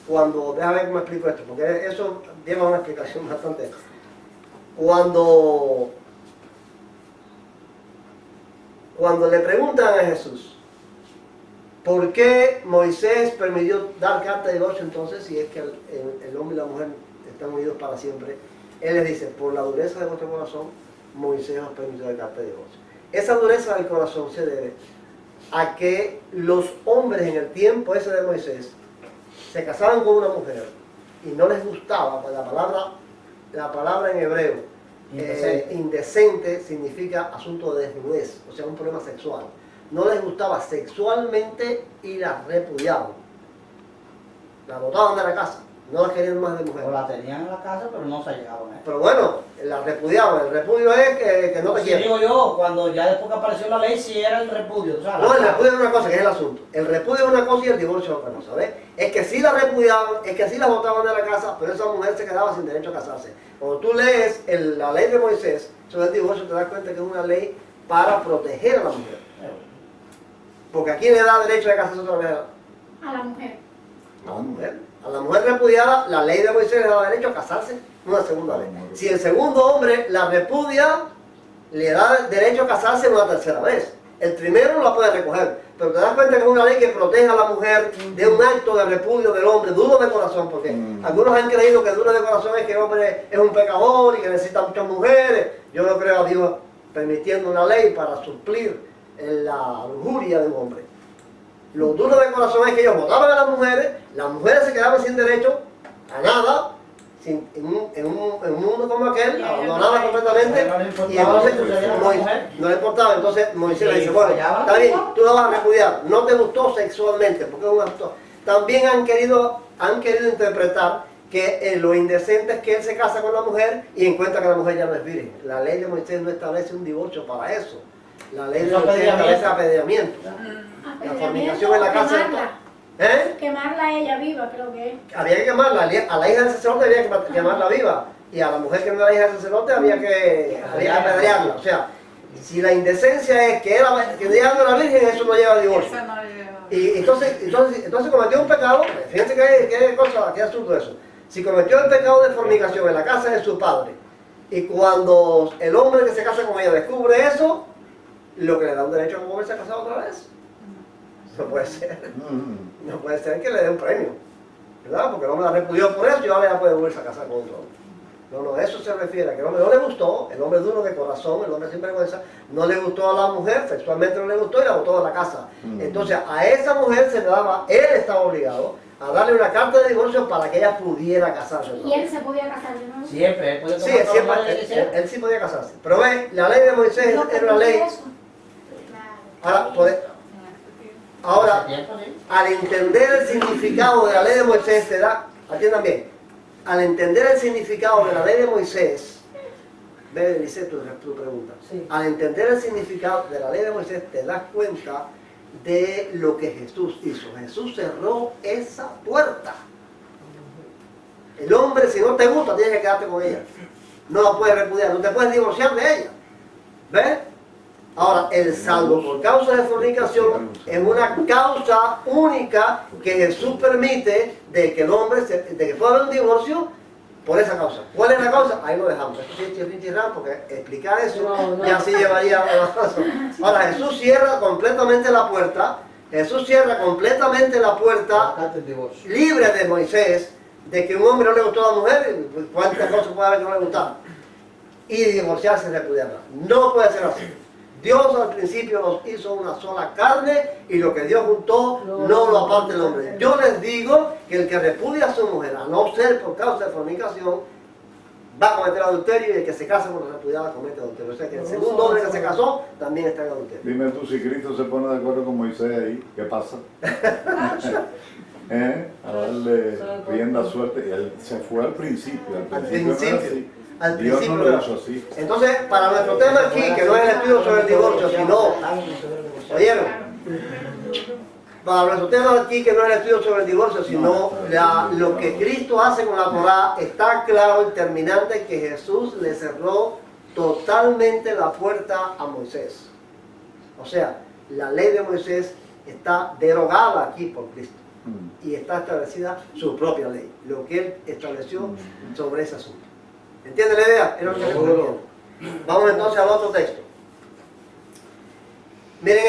Speaker 1: Cuando, déjame ver cómo explico esto, porque eso lleva una explicación bastante. Cuando le preguntan a Jesús, ¿por qué Moisés permitió dar carta de divorcio entonces si es que el hombre y la mujer están unidos para siempre? Él les dice, por la dureza de vuestro corazón, Moisés os permitió dar carta de divorcio. Esa dureza del corazón se debe a que los hombres en el tiempo ese de Moisés se casaban con una mujer y no les gustaba, pues la palabra en hebreo, indecente significa asunto de desnudez, o sea, un problema sexual. No les gustaba sexualmente y la repudiaban. La botaban de la casa, no la querían más de mujer.
Speaker 2: O la tenían en la casa, pero no se llegaban.
Speaker 1: Pero bueno, la repudiaban. El repudio es que no te
Speaker 2: Sí,
Speaker 1: quieren.
Speaker 2: digo yo, cuando ya después que apareció la ley, sí era el repudio. ¿Sabes?
Speaker 1: No, el repudio es una cosa, que es el asunto. El repudio es una cosa y el divorcio es otra cosa, ¿ves? Es que sí la repudiaban, es que sí la botaban de la casa, pero esa mujer se quedaba sin derecho a casarse. Cuando tú lees la ley de Moisés sobre el divorcio, te das cuenta que es una ley para proteger a la mujer. Porque ¿a quién le da derecho de casarse otra vez?
Speaker 4: A la mujer.
Speaker 1: A la mujer. A la mujer repudiada, la ley de Moisés le da derecho a casarse una segunda vez. Si el segundo hombre la repudia, le da derecho a casarse una tercera vez. El primero no la puede recoger, pero te das cuenta que es una ley que protege a la mujer de un acto de repudio del hombre duro de corazón, porque algunos han creído que duro de corazón es que el hombre es un pecador y que necesita muchas mujeres. Yo no creo a Dios permitiendo una ley para suplir la lujuria de un hombre. Lo duro de corazón es que ellos votaban a las mujeres se quedaban sin derecho a nada, en un mundo como aquel, abandonadas completamente, y entonces no le importaba. Entonces Moisés le dice, bueno, está bien, tú la vas a repudiar, no te gustó sexualmente, porque es un acto. También han querido interpretar que lo indecente es que él se casa con la mujer y encuentra que la mujer ya no es virgen. La ley de Moisés no establece un divorcio para eso. La ley de
Speaker 2: Eso
Speaker 1: Moisés establece
Speaker 2: apedreamiento.
Speaker 1: apedreamiento. La fornicación en la casa. ¿Eh?
Speaker 4: Quemarla a ella viva, creo que es.
Speaker 1: Había que quemarla, a la hija del sacerdote había que quemarla viva, y a la mujer que no era hija del sacerdote había que apedrearla. O sea, si la indecencia es que ella no era virgen, eso no lleva a divorcio. Y entonces cometió un pecado. Fíjense qué asunto eso. Si cometió el pecado de fornicación en la casa de su padre, y cuando el hombre que se casa con ella descubre eso, lo que le da un derecho a volverse a casar otra vez. No puede ser. No puede ser que le dé un premio, ¿verdad? Porque el hombre la repudió por eso y ahora ya puede volverse a casar con otro hombre. No, eso se refiere a que el hombre no le gustó, el hombre duro de corazón, el hombre sin vergüenza, no le gustó a la mujer, sexualmente no le gustó y la botó de la casa. Entonces a esa mujer se le daba, él estaba obligado a darle una carta de divorcio para que ella pudiera casarse.
Speaker 4: Y él se podía casar de nuevo.
Speaker 2: Siempre, él puede
Speaker 1: Sí,
Speaker 2: tomar todas las
Speaker 1: siempre,
Speaker 2: mujeres que sea.
Speaker 1: él sí podía casarse. Pero ve, la ley de Moisés
Speaker 4: No,
Speaker 1: era una ley.
Speaker 4: eso.
Speaker 1: Ahora,
Speaker 2: Hace tiempo, sí.
Speaker 1: al entender el significado de la ley de Moisés, te da, atiendan bien, al entender el significado de la ley de Moisés, ve, dice tu pregunta,
Speaker 8: Sí.
Speaker 1: al entender el significado de la ley de Moisés, te das cuenta de lo que Jesús hizo. Jesús cerró esa puerta. El hombre, si no te gusta, tienes que quedarte con ella. No la puedes repudiar, no te puedes divorciar de ella. ¿Ves? Ahora, el salvo por causa de fornicación es una causa única que Jesús permite de que el hombre, de que pueda haber un divorcio por esa causa. ¿Cuál es la causa? Ahí lo dejamos. Esto sí es pinchirrán porque explicar eso ya sí llevaría a la razón. Ahora, Jesús cierra completamente la puerta. Jesús cierra completamente la puerta
Speaker 2: Bastante el divorcio.
Speaker 1: libre de Moisés de que un hombre no le gustó a la mujer, cuántas cosas puede haber que no le gustaban, y divorciarse y repudiarla. No puede ser así. Dios al principio nos hizo una sola carne y lo que Dios juntó no lo aparte el hombre. Yo les digo que el que repudia a su mujer, a no ser por causa de fornicación, va a cometer adulterio y el que se casa con la repudiada comete adulterio. O sea que el segundo hombre que se casó también está en adulterio.
Speaker 7: Dime tú, si Cristo se pone de acuerdo con Moisés ahí, ¿qué pasa? A darle rienda suelta. Y él se fue al principio. Al principio no era así.
Speaker 1: Al
Speaker 7: Dios
Speaker 1: principio
Speaker 7: no
Speaker 1: no.
Speaker 7: lo hizo así.
Speaker 1: Entonces, para nuestro tema aquí, que no es el estudio sobre el divorcio, sino, ¿oyeron? Para nuestro tema aquí, que no es el estudio sobre el divorcio, sino lo que Cristo hace con la Torá, está claro y terminante que Jesús le cerró totalmente la puerta a Moisés. O sea, la ley de Moisés está derogada aquí por Cristo y está establecida su propia ley, lo que él estableció sobre ese asunto. ¿Entiende la idea? Es lo que les recomiendo. Vamos entonces al otro texto. Miren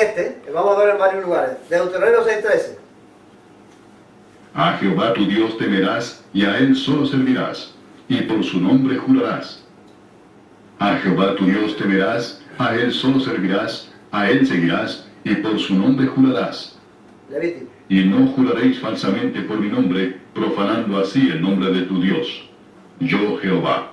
Speaker 1: que vamos a ver en varios lugares. Deuteronomio 6:13.
Speaker 6: A Jehová tu Dios temerás y a él solo servirás, y por su nombre jurarás. A Jehová tu Dios temerás, a él solo servirás, a él seguirás, y por su nombre jurarás.
Speaker 1: Levítico.
Speaker 6: Y no juraréis falsamente por mi nombre, profanando así el nombre de tu Dios. Yo Jehová.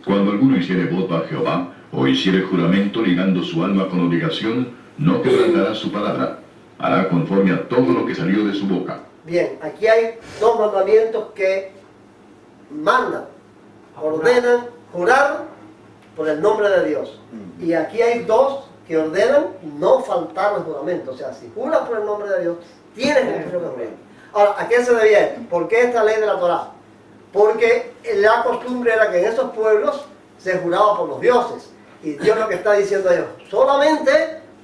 Speaker 6: Cuando alguno hiciere voto a Jehová, o hiciere juramento ligando su alma con obligación, no quebrantará su palabra. Hará conforme a todo lo que salió de su boca.
Speaker 1: Bien, aquí hay dos mandamientos que mandan, ordenan jurar por el nombre de Dios. Y aquí hay dos que ordenan no faltar al juramento. O sea, si juras por el nombre de Dios, tienes que cumplir el juramento. Ahora, ¿a qué se debía esto? ¿Por qué esta ley de la Torá? Porque la costumbre era que en esos pueblos se juraba por los dioses. Y Dios lo que está diciendo a ellos, solamente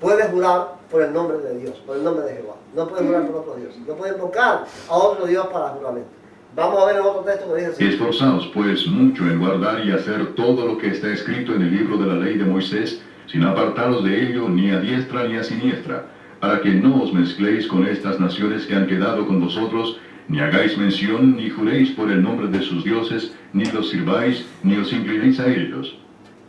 Speaker 1: puedes jurar por el nombre de Dios, por el nombre de Jehová. No puedes jurar por otros dioses. No puedes invocar a otro Dios para juramento. Vamos a ver en otro texto que dice así.
Speaker 6: Esforzaos pues mucho en guardar y hacer todo lo que está escrito en el libro de la ley de Moisés, sin apartaros de ello ni a diestra ni a siniestra, para que no os mezcléis con estas naciones que han quedado con vosotros, ni hagáis mención, ni juréis por el nombre de sus dioses, ni los sirváis, ni os inclinéis a ellos.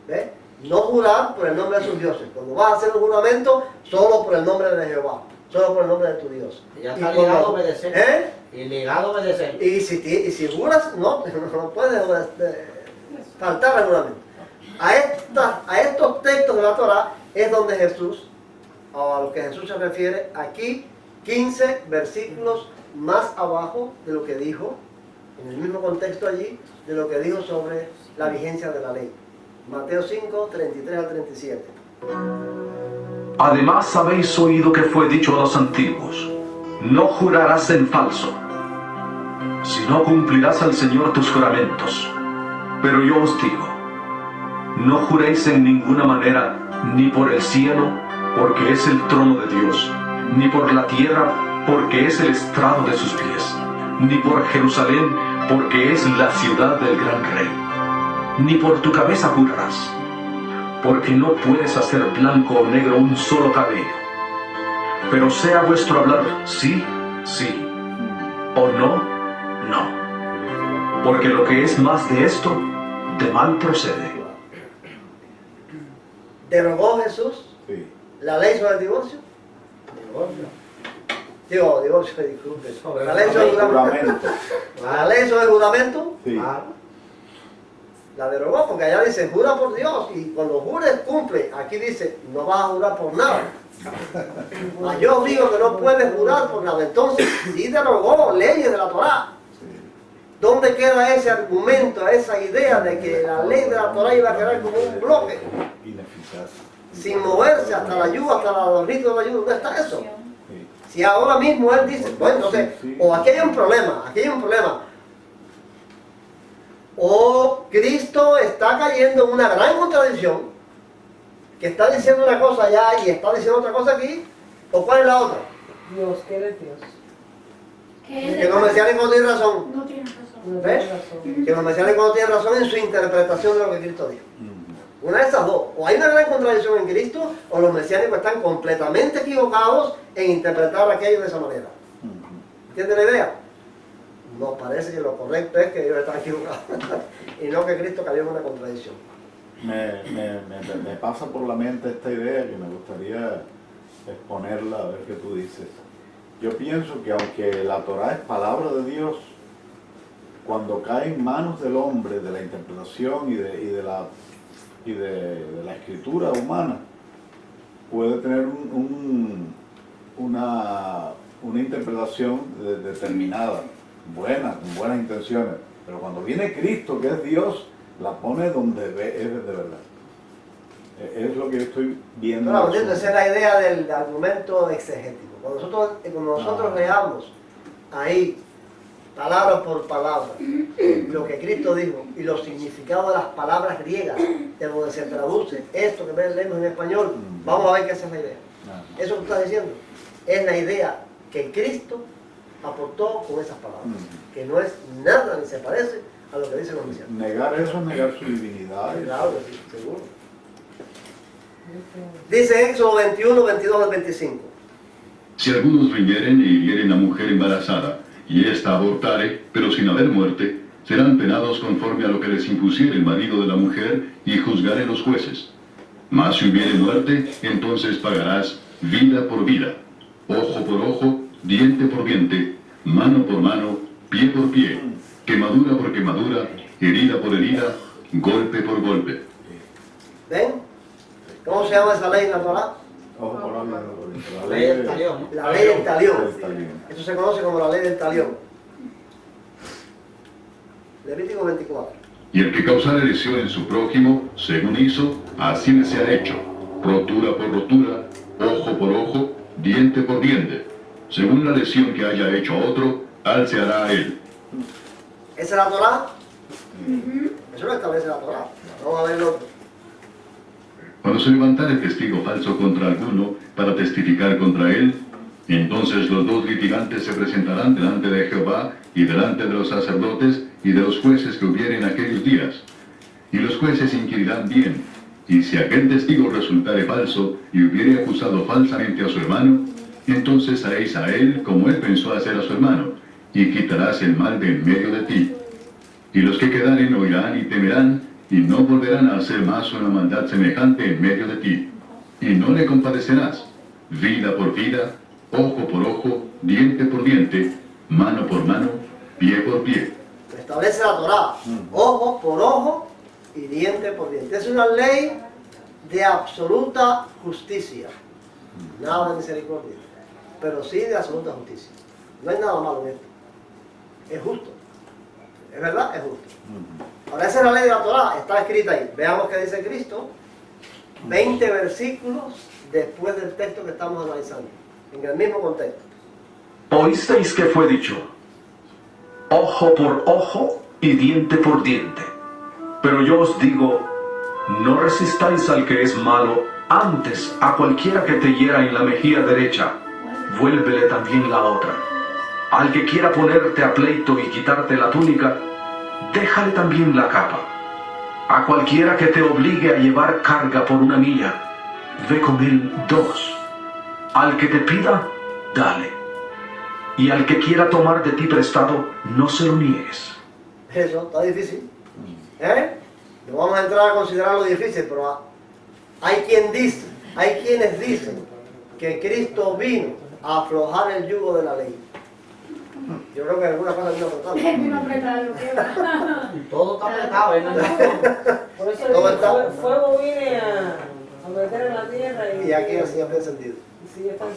Speaker 1: ¿Ve? No jurar por el nombre de sus dioses. Cuando vas a hacer un juramento, solo por el nombre de Jehová, solo por el nombre de tu Dios.
Speaker 2: Ya está ligado a obedecer.
Speaker 1: ¿Eh?
Speaker 2: Y ligado a obedecer.
Speaker 1: Y si juras, no puedes faltar al juramento. A estos textos de la Torá es donde Jesús, o a lo que Jesús se refiere aquí, 15 versículos más abajo de lo que dijo en el mismo contexto allí de lo que dijo sobre la vigencia de la ley. Mateo 5, 33 al 37.
Speaker 5: Además habéis oído que fue dicho a los antiguos, no jurarás en falso, sino cumplirás al Señor tus juramentos. Pero yo os digo, no juréis en ninguna manera, ni por el cielo, porque es el trono de Dios, ni por la tierra, porque es el estrado de sus pies, ni por Jerusalén, porque es la ciudad del gran rey. Ni por tu cabeza jurarás, porque no puedes hacer blanco o negro un solo cabello. Pero sea vuestro hablar sí, sí, o no, no. Porque lo que es más de esto, de mal procede.
Speaker 1: ¿Derogó Jesús
Speaker 7: Sí.
Speaker 1: la ley sobre el divorcio? Divorcio, disculpe. La ley sobre el juramento.
Speaker 7: Juramento.
Speaker 1: La ley sobre el juramento,
Speaker 7: Sí.
Speaker 1: la derogó, porque allá dice, jura por Dios, y cuando jures, cumple. Aquí dice, no vas a jurar por nada. Yo digo que no puedes jurar por nada. Entonces, sí derogó leyes de la Torá. ¿Dónde queda ese argumento, esa idea de que la ley de la Torá iba a quedar como un bloque,
Speaker 7: Ineficaz.
Speaker 1: sin moverse hasta la ayuda, hasta los ritos de la ayuda? ¿Dónde está eso?
Speaker 7: Sí.
Speaker 1: Si ahora mismo él dice, bueno, entonces, o aquí hay un problema, o Cristo está cayendo en una gran contradicción, que está diciendo una cosa allá y está diciendo otra cosa aquí, o cuál es la otra.
Speaker 8: Dios, ¿qué eres Dios?
Speaker 1: Que los mesiánicos no tienen razón.
Speaker 4: No tiene razón.
Speaker 8: No
Speaker 1: ¿Ves?
Speaker 8: tiene razón.
Speaker 1: Que los mesiánicos no tienen razón en su interpretación de lo que Cristo dijo. Una de esas dos. O hay una gran contradicción en Cristo, o los mesiánicos están completamente equivocados en interpretar aquello de esa manera. ¿Entienden la idea? Nos parece que lo correcto es que ellos están equivocados y no que Cristo cayó en una contradicción.
Speaker 7: Me pasa por la mente esta idea que me gustaría exponerla, a ver qué tú dices. Yo pienso que aunque la Torá es palabra de Dios, cuando cae en manos del hombre, de la interpretación y de la escritura humana, puede tener una interpretación determinada, buena, con buenas intenciones. Pero cuando viene Cristo, que es Dios, la pone donde es de verdad. Es lo que yo estoy viendo.
Speaker 1: Claro, esa es la idea del argumento exegético. Cuando nosotros leamos ahí, palabra por palabra, lo que Cristo dijo y los significados de las palabras griegas, de donde se traduce esto que leemos en español, vamos a ver que esa es la idea. Eso que tú estás diciendo es la idea que Cristo aportó con esas palabras, que no es nada ni se parece a lo que dicen los mesiánicos.
Speaker 7: Negar eso es negar su divinidad.
Speaker 1: Claro que sí, seguro. Dice Éxodo 21, 22 al 25.
Speaker 6: Si algunos riñeren e hirieren a mujer embarazada, y ésta abortare, pero sin haber muerte, serán penados conforme a lo que les impusiere el marido de la mujer, y juzgaren los jueces. Mas si hubiere muerte, entonces pagarás vida por vida, ojo por ojo, diente por diente, mano por mano, pie por pie, quemadura por quemadura, herida por herida, golpe por golpe.
Speaker 1: ¿Ven? ¿Cómo se llama esa ley en la Torá?
Speaker 7: Ojo por ojo,
Speaker 2: La ley del talión, ¿no?
Speaker 1: La ley del talión.
Speaker 7: del talión.
Speaker 1: Eso se conoce como la ley del talión. Levítico 24.
Speaker 6: Y el que causare lesión en su prójimo, según hizo, así le sea hecho, rotura por rotura, ojo por ojo, diente por diente. Según la lesión que haya hecho a otro, tal se hará a él.
Speaker 1: ¿Esa es la Torá? Eso lo establece la Torá. Vamos a ver el otro.
Speaker 6: Cuando se levantare testigo falso contra alguno para testificar contra él, entonces los dos litigantes se presentarán delante de Jehová y delante de los sacerdotes y de los jueces que hubieren en aquellos días. Y los jueces inquirirán bien, y si aquel testigo resultare falso y hubiere acusado falsamente a su hermano, entonces haréis a él como él pensó hacer a su hermano, y quitarás el mal de en medio de ti. Y los que quedaren oirán y temerán, y no volverán a hacer más una maldad semejante en medio de ti. Y no le compadecerás, vida por vida, ojo por ojo, diente por diente, mano por mano, pie por pie.
Speaker 1: Establece la Torá. Ojo por ojo y diente por diente. Es una ley de absoluta justicia. Nada de misericordia. Pero sí de absoluta justicia. No hay nada malo en esto. Es justo. ¿Es verdad? Es justo. Ahora esa es la ley de la Torá, está escrita ahí. Veamos qué dice Cristo. 20 versículos después del texto que estamos analizando, en el mismo contexto.
Speaker 5: Oísteis que fue dicho, ojo por ojo y diente por diente. Pero yo os digo, no resistáis al que es malo, antes a cualquiera que te hiera en la mejilla derecha, vuélvele también la otra. Al que quiera ponerte a pleito y quitarte la túnica, déjale también la capa. A cualquiera que te obligue a llevar carga por 1 milla, ve con él 2. Al que te pida, dale. Y al que quiera tomar de ti prestado, no se lo niegues.
Speaker 1: Eso está difícil. No vamos a entrar a considerar lo difícil, pero hay quienes dicen que Cristo vino a aflojar el yugo de la ley. Yo creo que alguna cosa vino a
Speaker 4: Vino a apretar lo que va.
Speaker 2: Todo está apretado,
Speaker 8: Por eso
Speaker 1: Todo
Speaker 8: el
Speaker 1: está-
Speaker 8: fuego viene a meter en la tierra
Speaker 1: Y aquí así hace sentido.
Speaker 8: y sigue estando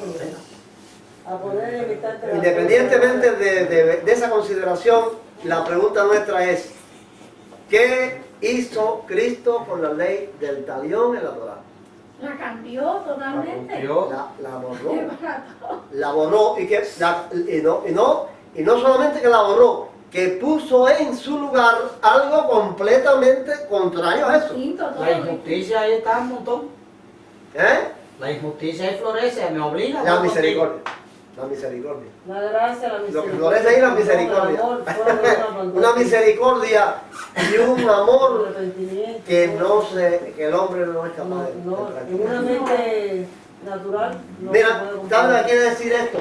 Speaker 8: a poner en mitad entre las
Speaker 1: Independientemente de esa consideración, la pregunta nuestra es, ¿qué hizo Cristo con la ley del talión en la Torá?
Speaker 4: La cambió totalmente.
Speaker 1: La borró.
Speaker 4: Qué barato.
Speaker 1: La borró y no solamente que la borró, que puso en su lugar algo completamente contrario a eso.
Speaker 4: Distinto todo.
Speaker 2: La injusticia ahí está un montón.
Speaker 1: ¿Eh?
Speaker 2: La injusticia ahí florece, me obliga. a
Speaker 1: La
Speaker 2: estar
Speaker 1: misericordia. La misericordia.
Speaker 8: La gracia, la
Speaker 1: Lo
Speaker 8: misericordia.
Speaker 1: que florece ahí es la misericordia.
Speaker 8: El amor, fuera de una pantalla.
Speaker 1: Una misericordia y un amor
Speaker 8: Arrepentimiento.
Speaker 1: que el hombre no es capaz
Speaker 8: No,
Speaker 1: de
Speaker 8: no, en
Speaker 1: practicar.
Speaker 8: una mente natural no se
Speaker 1: Mira,
Speaker 8: puede
Speaker 1: ¿sabes
Speaker 8: comprender.
Speaker 1: qué quiere decir esto?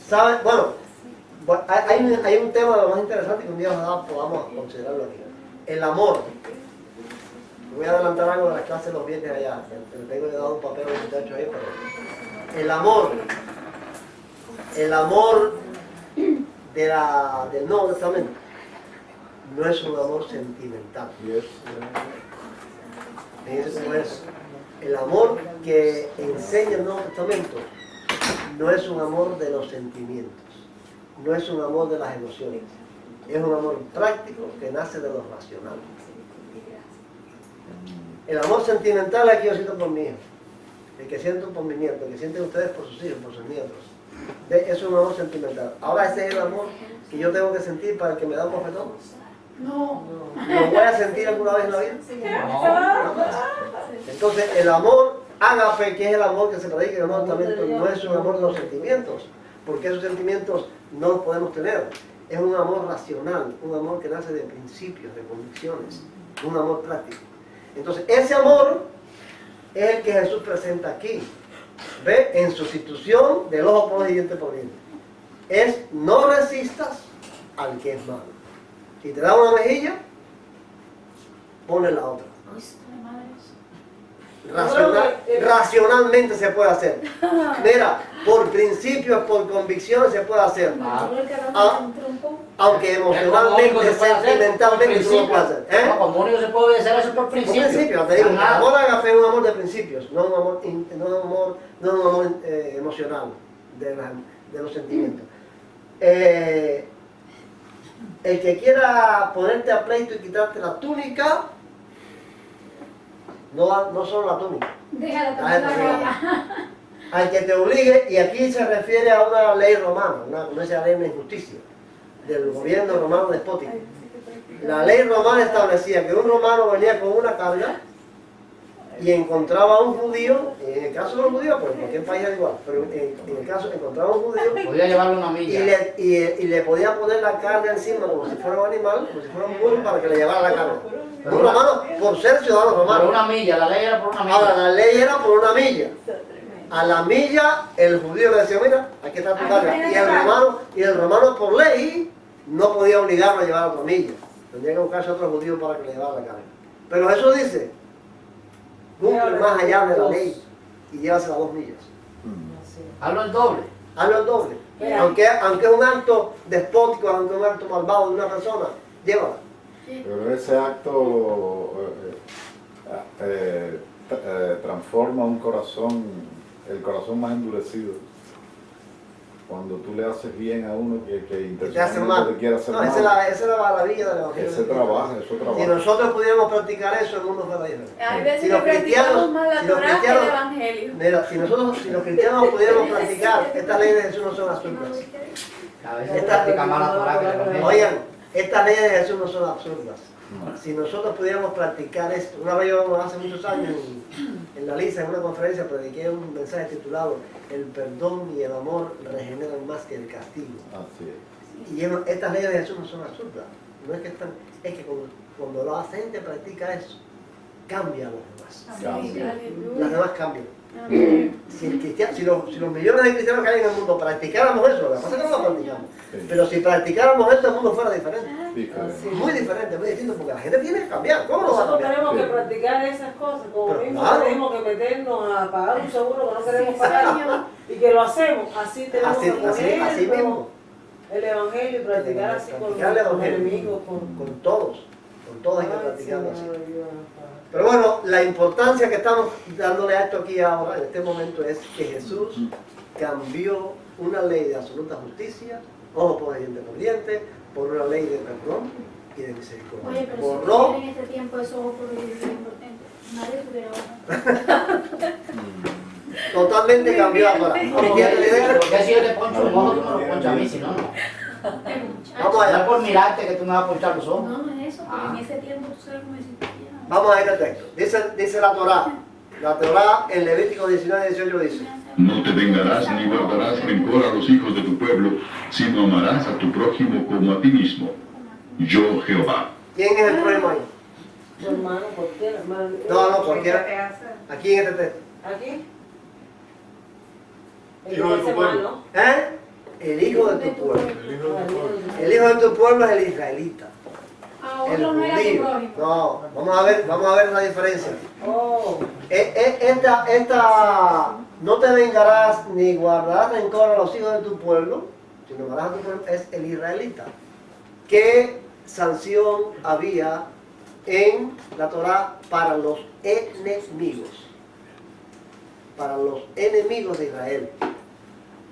Speaker 1: ¿Sabes? Bueno, hay un tema de lo más interesante que un día podamos considerarlo aquí. El amor. Voy a adelantar algo de las clases de los viernes allá. Le tengo que dar un papel a los muchachos ahí, pero el amor del Nuevo Testamento no es un amor sentimental. Fíjense cómo es. El amor que enseña el Nuevo Testamento no es un amor de los sentimientos, no es un amor de las emociones, es un amor práctico que nace de lo racional. El amor sentimental es el que yo siento por mi hijo, el que siento por mi nieto, el que sienten ustedes por sus hijos, por sus nietos. Eso es un amor sentimental. Ahora ese es el amor que yo tengo que sentir para el que me da un bofetón.
Speaker 4: No.
Speaker 1: ¿Lo voy a sentir alguna vez en la vida?
Speaker 2: No.
Speaker 1: Entonces el amor ágape, que es el amor que se predica en el Nuevo Testamento, no es un amor de los sentimientos, porque esos sentimientos no los podemos tener. Es un amor racional, un amor que nace de principios, de convicciones, un amor práctico. Entonces ese amor es el que Jesús presenta aquí. ¿Ve? En sustitución del ojo por ojo y diente por diente. Es no resistas al que es malo. Si te da una mejilla, ponle la otra. Racionalmente se puede hacer. Mira, por principios, por convicciones se puede hacer. Aunque emocionalmente, sentimentalmente tú no puedes hacer. ¿Eh?
Speaker 2: Como único se puede obedecer eso por
Speaker 1: Por
Speaker 2: principio.
Speaker 1: principio, te digo, el amor ágape es un amor de principios, no un amor, emocional de los sentimientos. El que quiera ponerte a pleito y quitarte la túnica, no solo la túnica,
Speaker 4: Deja de tomar la ropa.
Speaker 1: al que te obligue, y aquí se refiere a una ley romana, no es la ley de injusticia, del gobierno romano despótico. La ley romana establecía que un romano venía con una carga y encontraba a un judío, en el caso de los judíos, pues en cualquier país es igual, pero en el caso encontraba a un judío
Speaker 2: Podía llevarle una
Speaker 1: y
Speaker 2: milla.
Speaker 1: le podía poner la carga encima como si fuera un animal, como si fuera un burro para que le llevara la carga. Un romano, por ser ciudadano
Speaker 2: Por
Speaker 1: romano.
Speaker 2: una milla, la ley era por una
Speaker 1: Ahora,
Speaker 2: milla.
Speaker 1: la ley era por una milla. A la milla, el judío le decía, mira, aquí está tu carga. Y el romano, por ley, no podía obligarlo a llevar otra milla. Tendría que buscarse otro judío para que le llevara la carga. Pero eso dice, cumple más allá de la ley y llévase las 2 millas.
Speaker 2: Hazlo el doble.
Speaker 1: Hazlo el doble. Aunque es un acto despótico, aunque es un acto malvado de una persona, llévala.
Speaker 7: Pero ese acto transforma un corazón, el corazón más endurecido, Cuando tú le haces bien a uno que
Speaker 1: te hace
Speaker 7: intencionalmente
Speaker 1: mal.
Speaker 7: te quiere hacer
Speaker 1: No,
Speaker 7: mal,
Speaker 1: esa es la maravilla del Evangelio.
Speaker 7: eso trabaja.
Speaker 1: Si nosotros pudiéramos practicar eso, el mundo fuera diferente.
Speaker 10: Hay veces
Speaker 1: Si
Speaker 10: que
Speaker 1: los
Speaker 10: practicamos
Speaker 1: cristianos-
Speaker 10: más la
Speaker 1: si los
Speaker 10: Torah que el
Speaker 1: cristianos-
Speaker 10: Evangelio.
Speaker 1: Mira, si los cristianos pudiéramos practicar, estas leyes de Jesús no son absurdas.
Speaker 2: A veces practica más la Torah que el Evangelio.
Speaker 1: Oigan, estas leyes de Jesús no son absurdas. Si nosotros pudiéramos practicar esto, una vez yo hace muchos años en la Lisa, en una conferencia, prediqué un mensaje titulado El perdón y el amor regeneran más que el castigo.
Speaker 7: Así es.
Speaker 1: Y estas leyes de Jesús no son absurdas. No es que están, es que cuando la gente practica eso, cambia a los demás.
Speaker 7: Cambia.
Speaker 1: Las demás cambian. Si los millones de cristianos que hay en el mundo practicáramos eso, lo que pasa es que no lo practicamos.
Speaker 7: Sí.
Speaker 1: Pero si practicáramos esto, el mundo fuera diferente.
Speaker 7: Diferente.
Speaker 1: Muy diferente, muy distinto, porque la gente tiene que cambiar. ¿Cómo no va a
Speaker 8: Nosotros
Speaker 1: cambiar?
Speaker 8: tenemos que
Speaker 7: Sí.
Speaker 8: practicar esas cosas, como
Speaker 1: Pero
Speaker 8: mismo
Speaker 1: claro.
Speaker 8: tenemos que meternos a pagar un seguro que no queremos pagar y que lo hacemos, así tenemos
Speaker 1: Así,
Speaker 8: que
Speaker 1: así,
Speaker 8: poner
Speaker 1: así mismo.
Speaker 8: el Evangelio y practicar así con
Speaker 1: Practicar el
Speaker 8: los
Speaker 1: Evangelio.
Speaker 8: enemigos.
Speaker 1: Con todos hay que
Speaker 8: Ay,
Speaker 1: practicarlo así.
Speaker 8: Señor Dios.
Speaker 1: Pero bueno, la importancia que estamos dándole a esto aquí ahora, en este momento, es que Jesús cambió una ley de absoluta justicia, ojo por diente por diente, por una ley de perdón y de misericordia.
Speaker 4: Oye, pero
Speaker 1: Borró,
Speaker 4: si en este tiempo eso ojo por el importante. Nadie tuviera ojo.
Speaker 1: totalmente cambió ahora. ¿Entiendes la idea?
Speaker 2: Porque si yo te poncho un ojo, tú me lo ponchas a mí, si no, no.
Speaker 1: Vamos
Speaker 2: No es
Speaker 1: allá,
Speaker 2: por mirarte que tú me vas a ponchar los ojos.
Speaker 4: No, no es eso, porque en ese tiempo tú sabes cómo existía.
Speaker 1: vamos a ir al texto. Dice la Torá en Levítico 19:18 dice,
Speaker 6: No te vengarás ni guardarás rencor a los hijos de tu pueblo, sino amarás a tu prójimo como a ti mismo. Yo, Jehová.
Speaker 1: ¿quién es el prójimo ahí?
Speaker 8: Tu hermano, cualquiera.
Speaker 1: No, cualquiera. Aquí en este texto.
Speaker 8: ¿Aquí? El
Speaker 7: Hijo de
Speaker 8: que
Speaker 7: tu
Speaker 8: hace
Speaker 7: pueblo.
Speaker 8: mal, ¿no?
Speaker 1: ¿Eh? El hijo de tu pueblo.
Speaker 7: El hijo de tu pueblo.
Speaker 1: El hijo de tu pueblo es el israelita.
Speaker 4: A
Speaker 1: El
Speaker 4: otro no era tu
Speaker 1: judío.
Speaker 4: prójimo.
Speaker 1: No, vamos a ver la diferencia.
Speaker 8: Oh,
Speaker 1: Esta no te vengarás ni guardarás rencor a los hijos de tu pueblo, sino amarás a tu pueblo, es el israelita. ¿Qué sanción había en la Torá para los enemigos? Para los enemigos de Israel.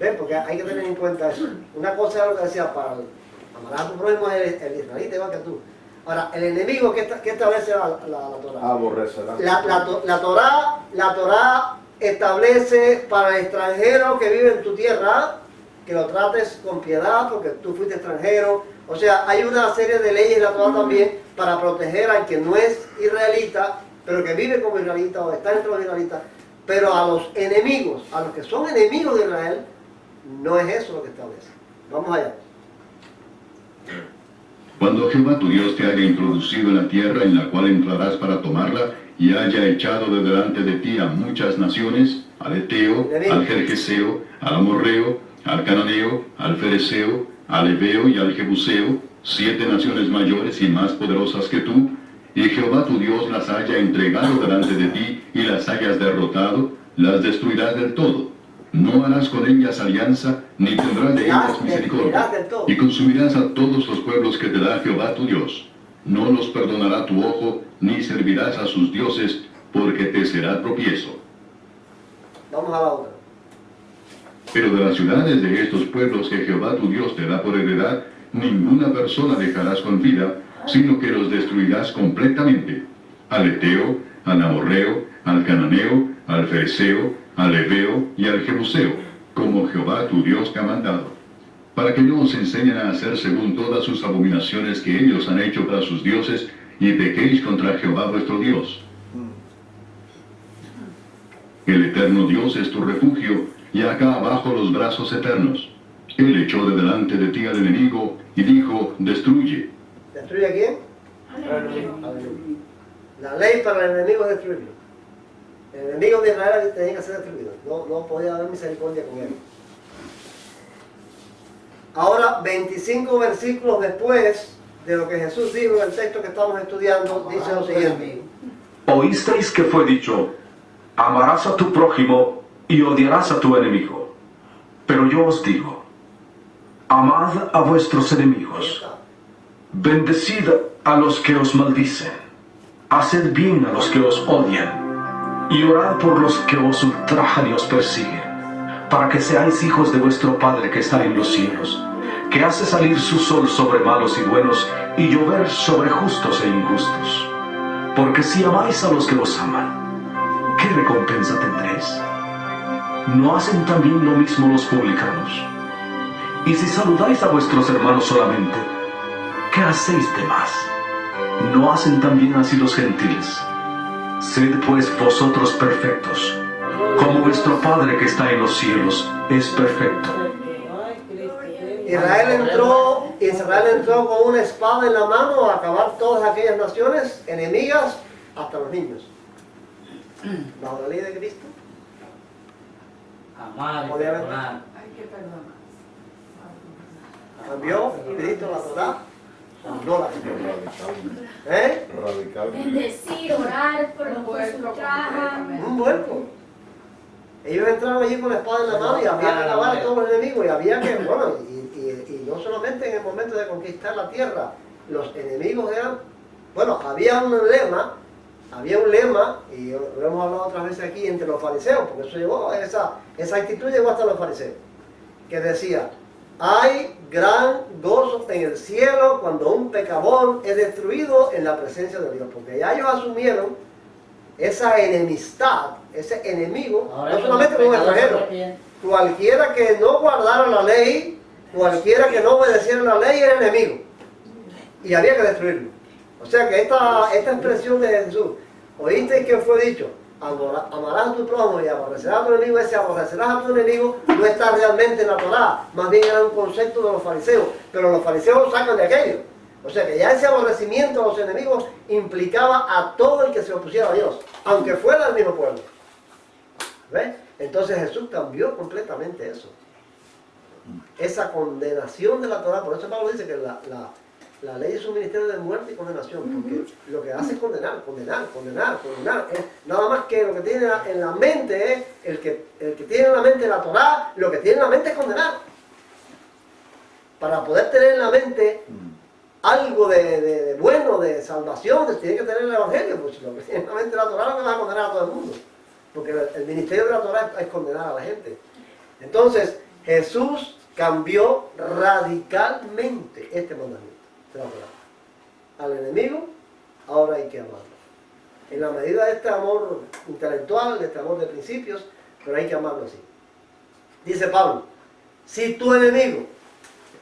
Speaker 1: ¿Ven? Porque hay que tener en cuenta eso. Una cosa era lo que decía, para amarás a tu prójimo es el israelita igual que tú. Ahora, el enemigo, ¿qué establece la Torá?
Speaker 7: Aborrecerás.
Speaker 1: La Torá establece para el extranjero que vive en tu tierra que lo trates con piedad porque tú fuiste extranjero. O sea, hay una serie de leyes en la Torá también para proteger al que no es israelita, pero que vive como israelita o está entre los israelitas. Pero a los enemigos, a los que son enemigos de Israel, no es eso lo que establece. Vamos allá.
Speaker 6: Cuando Jehová tu Dios te haya introducido en la tierra en la cual entrarás para tomarla, y haya echado de delante de ti a muchas naciones, al Eteo, al Jerjeseo, al Amorreo, al Cananeo, al Fereceo, al Heveo y al Jebuseo, 7 naciones mayores y más poderosas que tú, y Jehová tu Dios las haya entregado delante de ti y las hayas derrotado, las destruirás del todo. No harás con ellas alianza, ni tendrás de ellas misericordia, y consumirás a todos los pueblos que te da Jehová tu Dios. No los perdonará tu ojo, ni servirás a sus dioses, porque te será tropiezo.
Speaker 1: Vamos a la otra.
Speaker 6: Pero de las ciudades de estos pueblos que Jehová tu Dios te da por heredad, ninguna persona dejarás con vida, sino que los destruirás completamente. Al Eteo, al Amorreo, al Cananeo, al Fereceo, al Heveo y al Jebuseo, como Jehová tu Dios te ha mandado, para que no os enseñen a hacer según todas sus abominaciones que ellos han hecho para sus dioses, y pequéis contra Jehová vuestro Dios. El eterno Dios es tu refugio, y acá abajo los brazos eternos. Él echó de delante de ti al enemigo, y dijo, destruye.
Speaker 1: ¿Destruye a quién?
Speaker 4: Al enemigo.
Speaker 1: La ley para el enemigo es destruirlo. El enemigo de Israel tenía que ser destruido. No podía haber misericordia con él. Ahora, 25 versículos después de lo que Jesús dijo en el texto que estamos estudiando, dice lo siguiente.
Speaker 5: Oísteis que fue dicho, amarás a tu prójimo y odiarás a tu enemigo. Pero yo os digo, amad a vuestros
Speaker 1: Ahí
Speaker 5: enemigos,
Speaker 1: está.
Speaker 5: bendecid a los que os maldicen, haced bien a los que os odian, y orad por los que os ultrajan y os persiguen, para que seáis hijos de vuestro Padre que está en los cielos, que hace salir su sol sobre malos y buenos, y llover sobre justos e injustos. Porque si amáis a los que os aman, ¿qué recompensa tendréis? ¿No hacen también lo mismo los publicanos? Y si saludáis a vuestros hermanos solamente, ¿qué hacéis de más? ¿No hacen también así los gentiles? Sed pues vosotros perfectos, como vuestro Padre que está en los cielos es perfecto.
Speaker 1: Israel entró con una espada en la mano a acabar todas aquellas naciones enemigas, hasta los niños. Bajo la ley de Cristo,
Speaker 2: Amar y
Speaker 1: Obviamente.
Speaker 2: perdonar.
Speaker 4: Hay que perdonar.
Speaker 1: cambió Cristo la Torá, no la
Speaker 7: Radicalmente.
Speaker 1: ¿eh?
Speaker 7: Radicalmente.
Speaker 4: Bendecir, orar por los que ultrajan.
Speaker 1: Un vuelco. Ellos entraron allí con la espada en la mano y había que acabar a todos los enemigos y había que, bueno, y no solamente en el momento de conquistar la tierra, los enemigos eran, bueno, había un lema, y lo hemos hablado otras veces aquí entre los fariseos, porque eso llegó, esa actitud llegó hasta los fariseos, que decía, hay gran gozo en el cielo cuando un pecador es destruido en la presencia de Dios, porque ya ellos asumieron esa enemistad, ese enemigo,
Speaker 2: Ahora
Speaker 1: no
Speaker 2: eso
Speaker 1: solamente
Speaker 2: los
Speaker 1: con un
Speaker 2: pecadores
Speaker 1: extranjero,
Speaker 2: se arrepienten.
Speaker 1: cualquiera que no guardara la ley, cualquiera que no obedeciera la ley era enemigo, y había que destruirlo. O sea que esta expresión de Jesús, oíste que fue dicho, amarás a tu prójimo y aborrecerás a tu enemigo, ese aborrecerás a tu enemigo no está realmente en la Torá, más bien era un concepto de los fariseos, pero los fariseos lo sacan de aquello. O sea que ya ese aborrecimiento a los enemigos implicaba a todo el que se opusiera a Dios, aunque fuera del mismo pueblo. ¿Ves? Entonces Jesús cambió completamente eso. Esa condenación de la Torá, por eso Pablo dice que la ley es un ministerio de muerte y condenación, porque lo que hace es condenar. Es nada más que lo que tiene en la mente es, el que tiene en la mente la Torá, lo que tiene en la mente es condenar. Para poder tener en la mente algo de bueno, de salvación, tiene que tener el Evangelio, pues lo que tiene en la mente la Torá es lo que va a condenar a todo el mundo. Porque el ministerio de la Torá es condenar a la gente. Entonces, Jesús cambió radicalmente este mandamiento de la Torá. Al enemigo, ahora hay que amarlo. En la medida de este amor intelectual, de este amor de principios, pero hay que amarlo así. Dice Pablo, si tu enemigo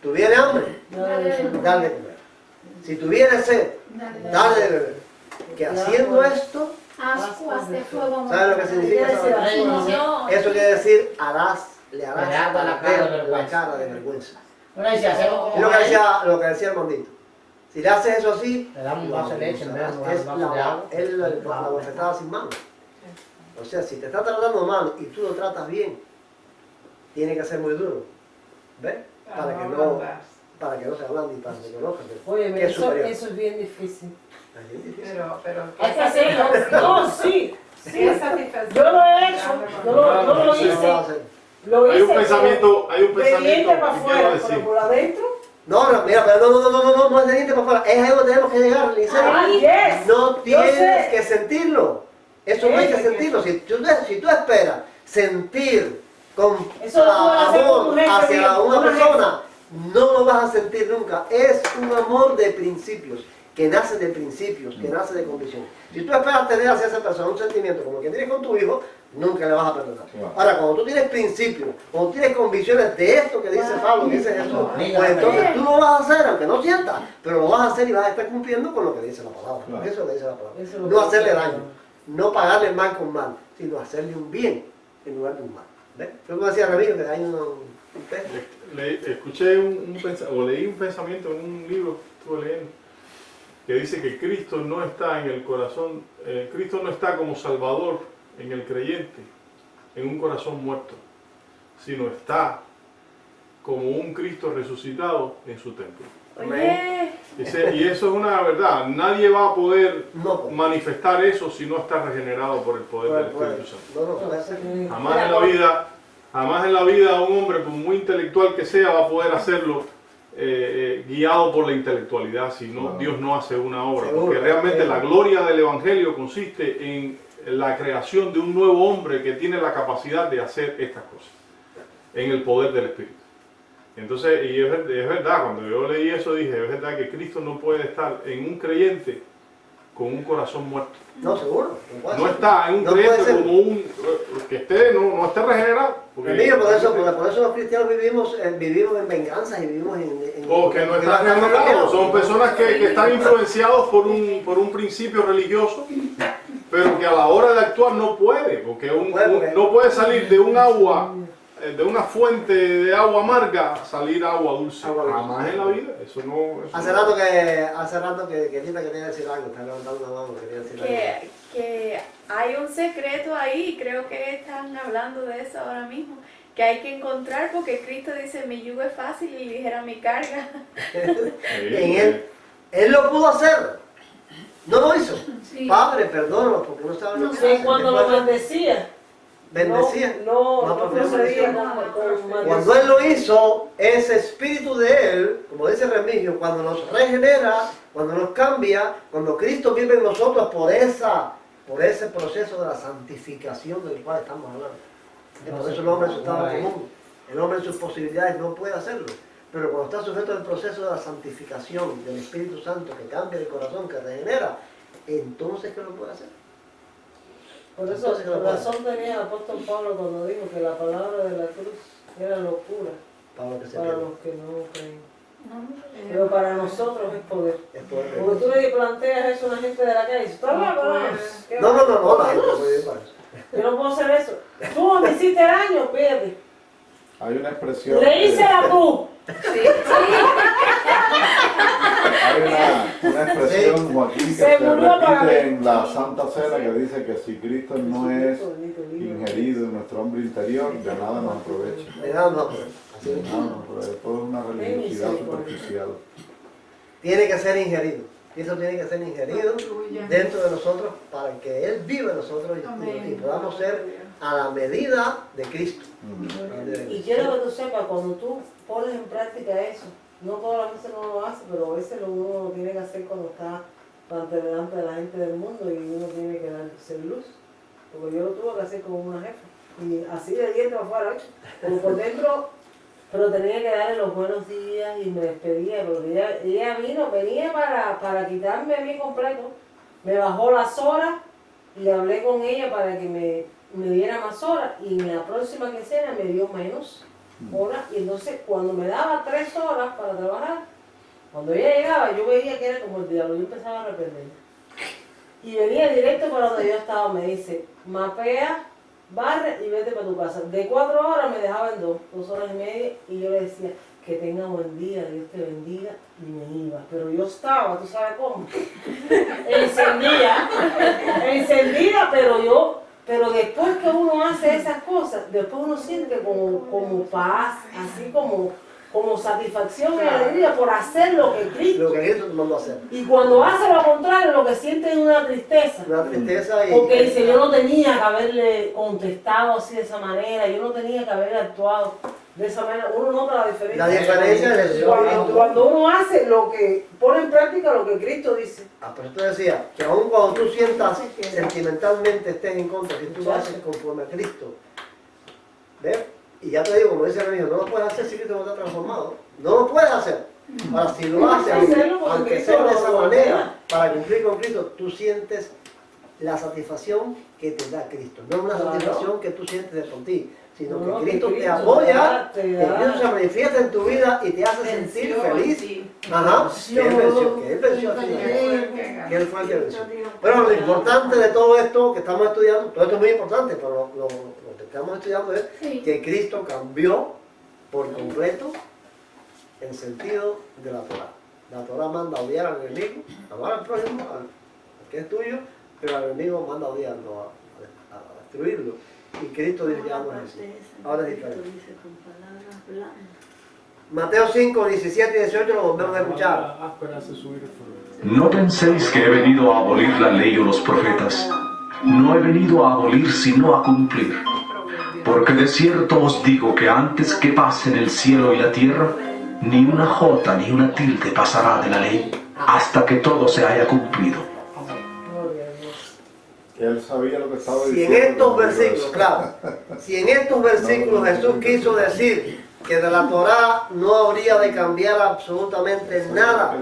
Speaker 1: tuviere hambre, dale de comer. Si tuviere sed, dale de beber. Que haciendo esto,
Speaker 4: Ascuas de fuego.
Speaker 1: ¿sabes lo que significa esa
Speaker 4: Bendición.
Speaker 1: Eso quiere decir, le harás
Speaker 2: Verás la cara de
Speaker 1: ver la
Speaker 2: vergüenza.
Speaker 1: cara de vergüenza.
Speaker 2: Bueno, y si hacemos
Speaker 1: Es
Speaker 2: como
Speaker 1: lo que decía el mandito. Si le haces eso así,
Speaker 2: le damos un vaso de leche en vez de un
Speaker 1: es
Speaker 2: vaso de agua.
Speaker 1: la bofetada sin mano. O sea, si te está tratando mal y tú lo tratas bien, tiene que ser muy duro. ¿Ves? Para que no se ablande y para que conozcan que
Speaker 8: Oye,
Speaker 1: es superior.
Speaker 8: eso es bien difícil.
Speaker 1: Es bien difícil.
Speaker 10: Pero
Speaker 8: Hay que hacerlo. No, sí.
Speaker 10: qué satisfacción.
Speaker 8: Yo lo he hecho. Yo lo
Speaker 1: Eso no
Speaker 8: hice.
Speaker 1: lo va a hacer.
Speaker 8: Lo hice.
Speaker 7: Hay un pensamiento
Speaker 8: de diente para
Speaker 7: que quiero
Speaker 8: afuera,
Speaker 7: decir.
Speaker 8: pero por adentro.
Speaker 1: No, mira, pero no es de diente para afuera. Es ahí donde tenemos que llegar, Liceo.
Speaker 8: Ah, yes.
Speaker 1: No
Speaker 8: Yo
Speaker 1: tienes
Speaker 8: sé.
Speaker 1: que sentirlo. Eso no hay que
Speaker 8: Sí.
Speaker 1: sentirlo. Si tú esperas sentir con
Speaker 8: Eso lo puedo hacer con
Speaker 1: amor
Speaker 8: un jefe
Speaker 1: hacia
Speaker 8: mío,
Speaker 1: una
Speaker 8: una
Speaker 1: persona, no lo vas a sentir nunca. Es un amor de principios, que nace de principios, que nace de convicción. Si tú esperas tener hacia esa persona un sentimiento como el que tienes con tu hijo, nunca le vas a perdonar.
Speaker 7: Claro.
Speaker 1: Ahora, cuando tú tienes principios, cuando tienes convicciones de esto que dice Pablo, que dice Jesús, pues entonces tú lo vas a hacer, aunque no sientas, pero lo vas a hacer y vas a estar cumpliendo con lo que dice la palabra.
Speaker 7: Claro.
Speaker 1: Eso es lo que dice la palabra.
Speaker 8: Eso es lo
Speaker 1: No
Speaker 8: que
Speaker 1: hacerle
Speaker 8: dice.
Speaker 1: daño, no pagarle mal con mal, sino hacerle un bien en lugar de un mal. ¿Ves? Yo como decía Ramiro, que hay un texto.
Speaker 11: Escuché o leí un pensamiento en un libro que estuve leyendo que dice que Cristo no está en el corazón, Cristo no está como Salvador en el creyente, en un corazón muerto, sino está como un Cristo resucitado en su templo.
Speaker 8: Oye.
Speaker 11: Y eso es una verdad, nadie va a poder
Speaker 1: No, pues.
Speaker 11: manifestar eso si no está regenerado por el poder del Espíritu Santo.
Speaker 1: No, puede ser.
Speaker 11: Jamás en la vida un hombre, por muy intelectual que sea, va a poder hacerlo guiado por la intelectualidad, si no, Dios no hace una obra.
Speaker 1: Seguro.
Speaker 11: Porque realmente la gloria del Evangelio consiste en la creación de un nuevo hombre que tiene la capacidad de hacer estas cosas. en el poder del Espíritu. Entonces, y es verdad, cuando yo leí eso dije, es verdad que Cristo no puede estar en un creyente con un corazón muerto.
Speaker 1: No, seguro.
Speaker 11: No está en un creyente como un que no esté regenerado. Porque
Speaker 1: por eso los cristianos vivimos en venganza y vivimos en
Speaker 11: o que no están regenerados. Son personas que están influenciados por un principio religioso, pero que a la hora de actuar no puede, porque no puede salir de un agua, de una fuente de agua amarga, salir agua dulce. Jamás en la vida. Eso no.
Speaker 1: Hace rato que Lita quería decir algo, está levantando la mano, quería decir algo.
Speaker 4: Que hay un secreto ahí, creo que están hablando de eso ahora mismo, que hay que encontrar porque Cristo dice, mi yugo es fácil y ligera mi carga.
Speaker 1: En él lo pudo hacer, no lo hizo.
Speaker 4: Sí.
Speaker 1: Padre, perdónanos porque no saben lo que hacen.
Speaker 8: Cuando lo bendecía.
Speaker 1: Bendecía.
Speaker 8: No procedía con
Speaker 1: Cuando Él lo hizo, ese espíritu de Él, como dice Remigio, cuando nos regenera, cuando nos cambia, cuando Cristo vive en nosotros por ese proceso de la santificación del cual estamos hablando. Por eso el hombre en su estado común, el hombre en sus posibilidades no puede hacerlo. Pero cuando está sujeto al proceso de la santificación del Espíritu Santo que cambia el corazón, que regenera, entonces ¿qué lo puede hacer?
Speaker 8: Por eso razón tenía el apóstol Pablo cuando dijo que la palabra de la cruz era locura para los que no creen. Pero para nosotros es poder. Porque tú le planteas eso a una gente de la calle y dices,
Speaker 1: no, la gente puede ir para eso.
Speaker 8: Yo no puedo hacer eso. Tú me hiciste daño, pídete.
Speaker 7: Hay una expresión.
Speaker 8: Le hice la cruz.
Speaker 7: Hay una expresión, Joaquín, que se repite en la Santa Cena que dice que si Cristo no es ingerido en nuestro hombre interior, de nada nos aprovecha.
Speaker 1: De nada nos aprovecha.
Speaker 7: Todo es una religiosidad superficial.
Speaker 1: Tiene que ser ingerido. Eso tiene que ser ingerido dentro de nosotros para que Él viva en nosotros y podamos ser a la medida de Cristo.
Speaker 8: Y quiero que tú sepas, cuando tú pones en práctica eso, no todas las veces uno lo hace, pero a veces uno lo tiene que hacer cuando está delante de la gente del mundo y uno tiene que darse luz. Porque yo lo tuve que hacer con una jefa. Y así de diente para afuera, como por dentro, pero tenía que darle los buenos días y me despedía, porque ella venía para quitarme a mí completo, me bajó las horas y hablé con ella para que me diera más horas y en la próxima quincena me dio menos horas y entonces cuando me daba 3 horas para trabajar, cuando ella llegaba yo veía que era como el diablo, yo empezaba a arrepentirme. Y venía directo para donde yo estaba, me dice, mapea, barre y vete para tu casa. De 4 horas me dejaba en 2 horas y media y yo le decía, que tenga buen día, Dios te bendiga, y me iba. Pero yo estaba, ¿tú sabes cómo? encendida, pero después que uno hace esas cosas, después uno siente como paz, así como satisfacción y alegría por hacer lo que Cristo
Speaker 1: te mandó a hacer.
Speaker 8: Y cuando hace lo contrario, lo que siente es una tristeza. Porque dice, yo no tenía que haberle contestado así de esa manera, yo no tenía que haber actuado de esa manera. Uno nota la diferencia.
Speaker 1: La diferencia es
Speaker 8: cuando uno hace pone en práctica lo que Cristo dice.
Speaker 1: Por eso te decía, que aun cuando tú sientas sentimentalmente estés en contra, si tú haces conforme a Cristo, ¿ves? Y ya te digo, como dice el amigo, no lo puedes hacer si Cristo no te ha transformado. No lo puedes hacer. Ahora, si lo haces, aunque sea de esa manera, para cumplir con Cristo, tú sientes la satisfacción que te da Cristo. No es una satisfacción que tú sientes de por ti, sino que Cristo te apoya, que Cristo se manifiesta en tu vida y te hace sentir feliz. Ajá, que Él venció a ti. Que Él fue el que venció. Pero lo importante de todo esto que estamos estudiando, todo esto es muy importante, pero lo que estamos estudiando es que Cristo cambió por completo el sentido de la Torah. La Torah manda a odiar al enemigo, amar al prójimo, al que es tuyo, pero al enemigo manda a odiarlo, a destruirlo. Y Cristo dice ya no es así. Ahora es diferente. Mateo 5, 17 y 18 lo volvemos a escuchar.
Speaker 5: No penséis que he venido a abolir la ley o los profetas. No he venido a abolir sino a cumplir. Porque de cierto os digo que antes que pasen el cielo y la tierra, ni una jota ni una tilde pasará de la ley hasta que todo se haya cumplido.
Speaker 7: Él sabía lo que estaba
Speaker 1: Si
Speaker 7: diciendo.
Speaker 1: en estos
Speaker 7: cuando dijo
Speaker 1: versículos,
Speaker 7: eso.
Speaker 1: claro, si en estos versículos Jesús quiso decir que de la Torá no habría de cambiar absolutamente nada,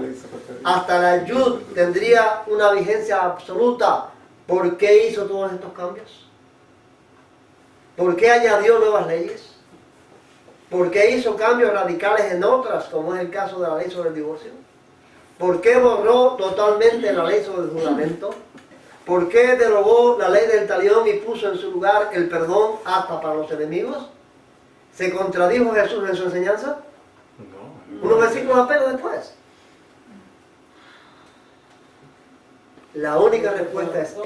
Speaker 1: hasta la Yud tendría una vigencia absoluta, ¿por qué hizo todos estos cambios? ¿Por qué añadió nuevas leyes? ¿Por qué hizo cambios radicales en otras, como es el caso de la ley sobre el divorcio? ¿Por qué borró totalmente la ley sobre el juramento? ¿Por qué derogó la ley del talión y puso en su lugar el perdón hasta para los enemigos? ¿Se contradijo Jesús en su enseñanza?
Speaker 11: No.
Speaker 1: Unos versículos apenas después. La única respuesta es esta.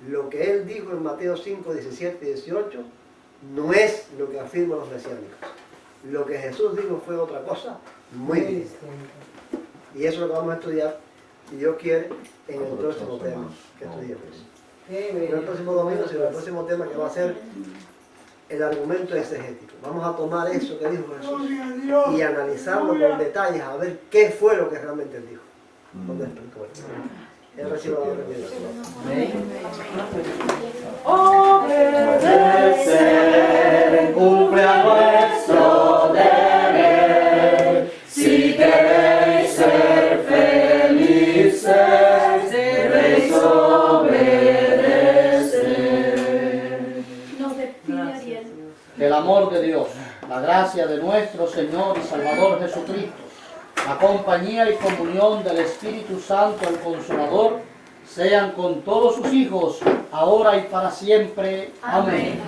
Speaker 1: Lo que él dijo en Mateo 5, 17 y 18 no es lo que afirman los mesiánicos. Lo que Jesús dijo fue otra cosa muy distinta. Y eso es lo que vamos a estudiar, si Dios quiere, en el próximo tema que estudiemos. No el próximo domingo, sino el próximo tema que va a ser el argumento exegético. Vamos a tomar eso que dijo Jesús y analizarlo con detalles a ver qué fue lo que realmente él dijo. ¿Dónde explicó esto? Él recibe la
Speaker 2: Obedecer, cumple a vuestro deber. Si queréis ser felices, debéis obedecer.
Speaker 10: El amor de Dios, la gracia de nuestro Señor y Salvador Jesucristo, la compañía y comunión del Espíritu Santo, el Consolador, sean con todos sus hijos, ahora y para siempre. Amén.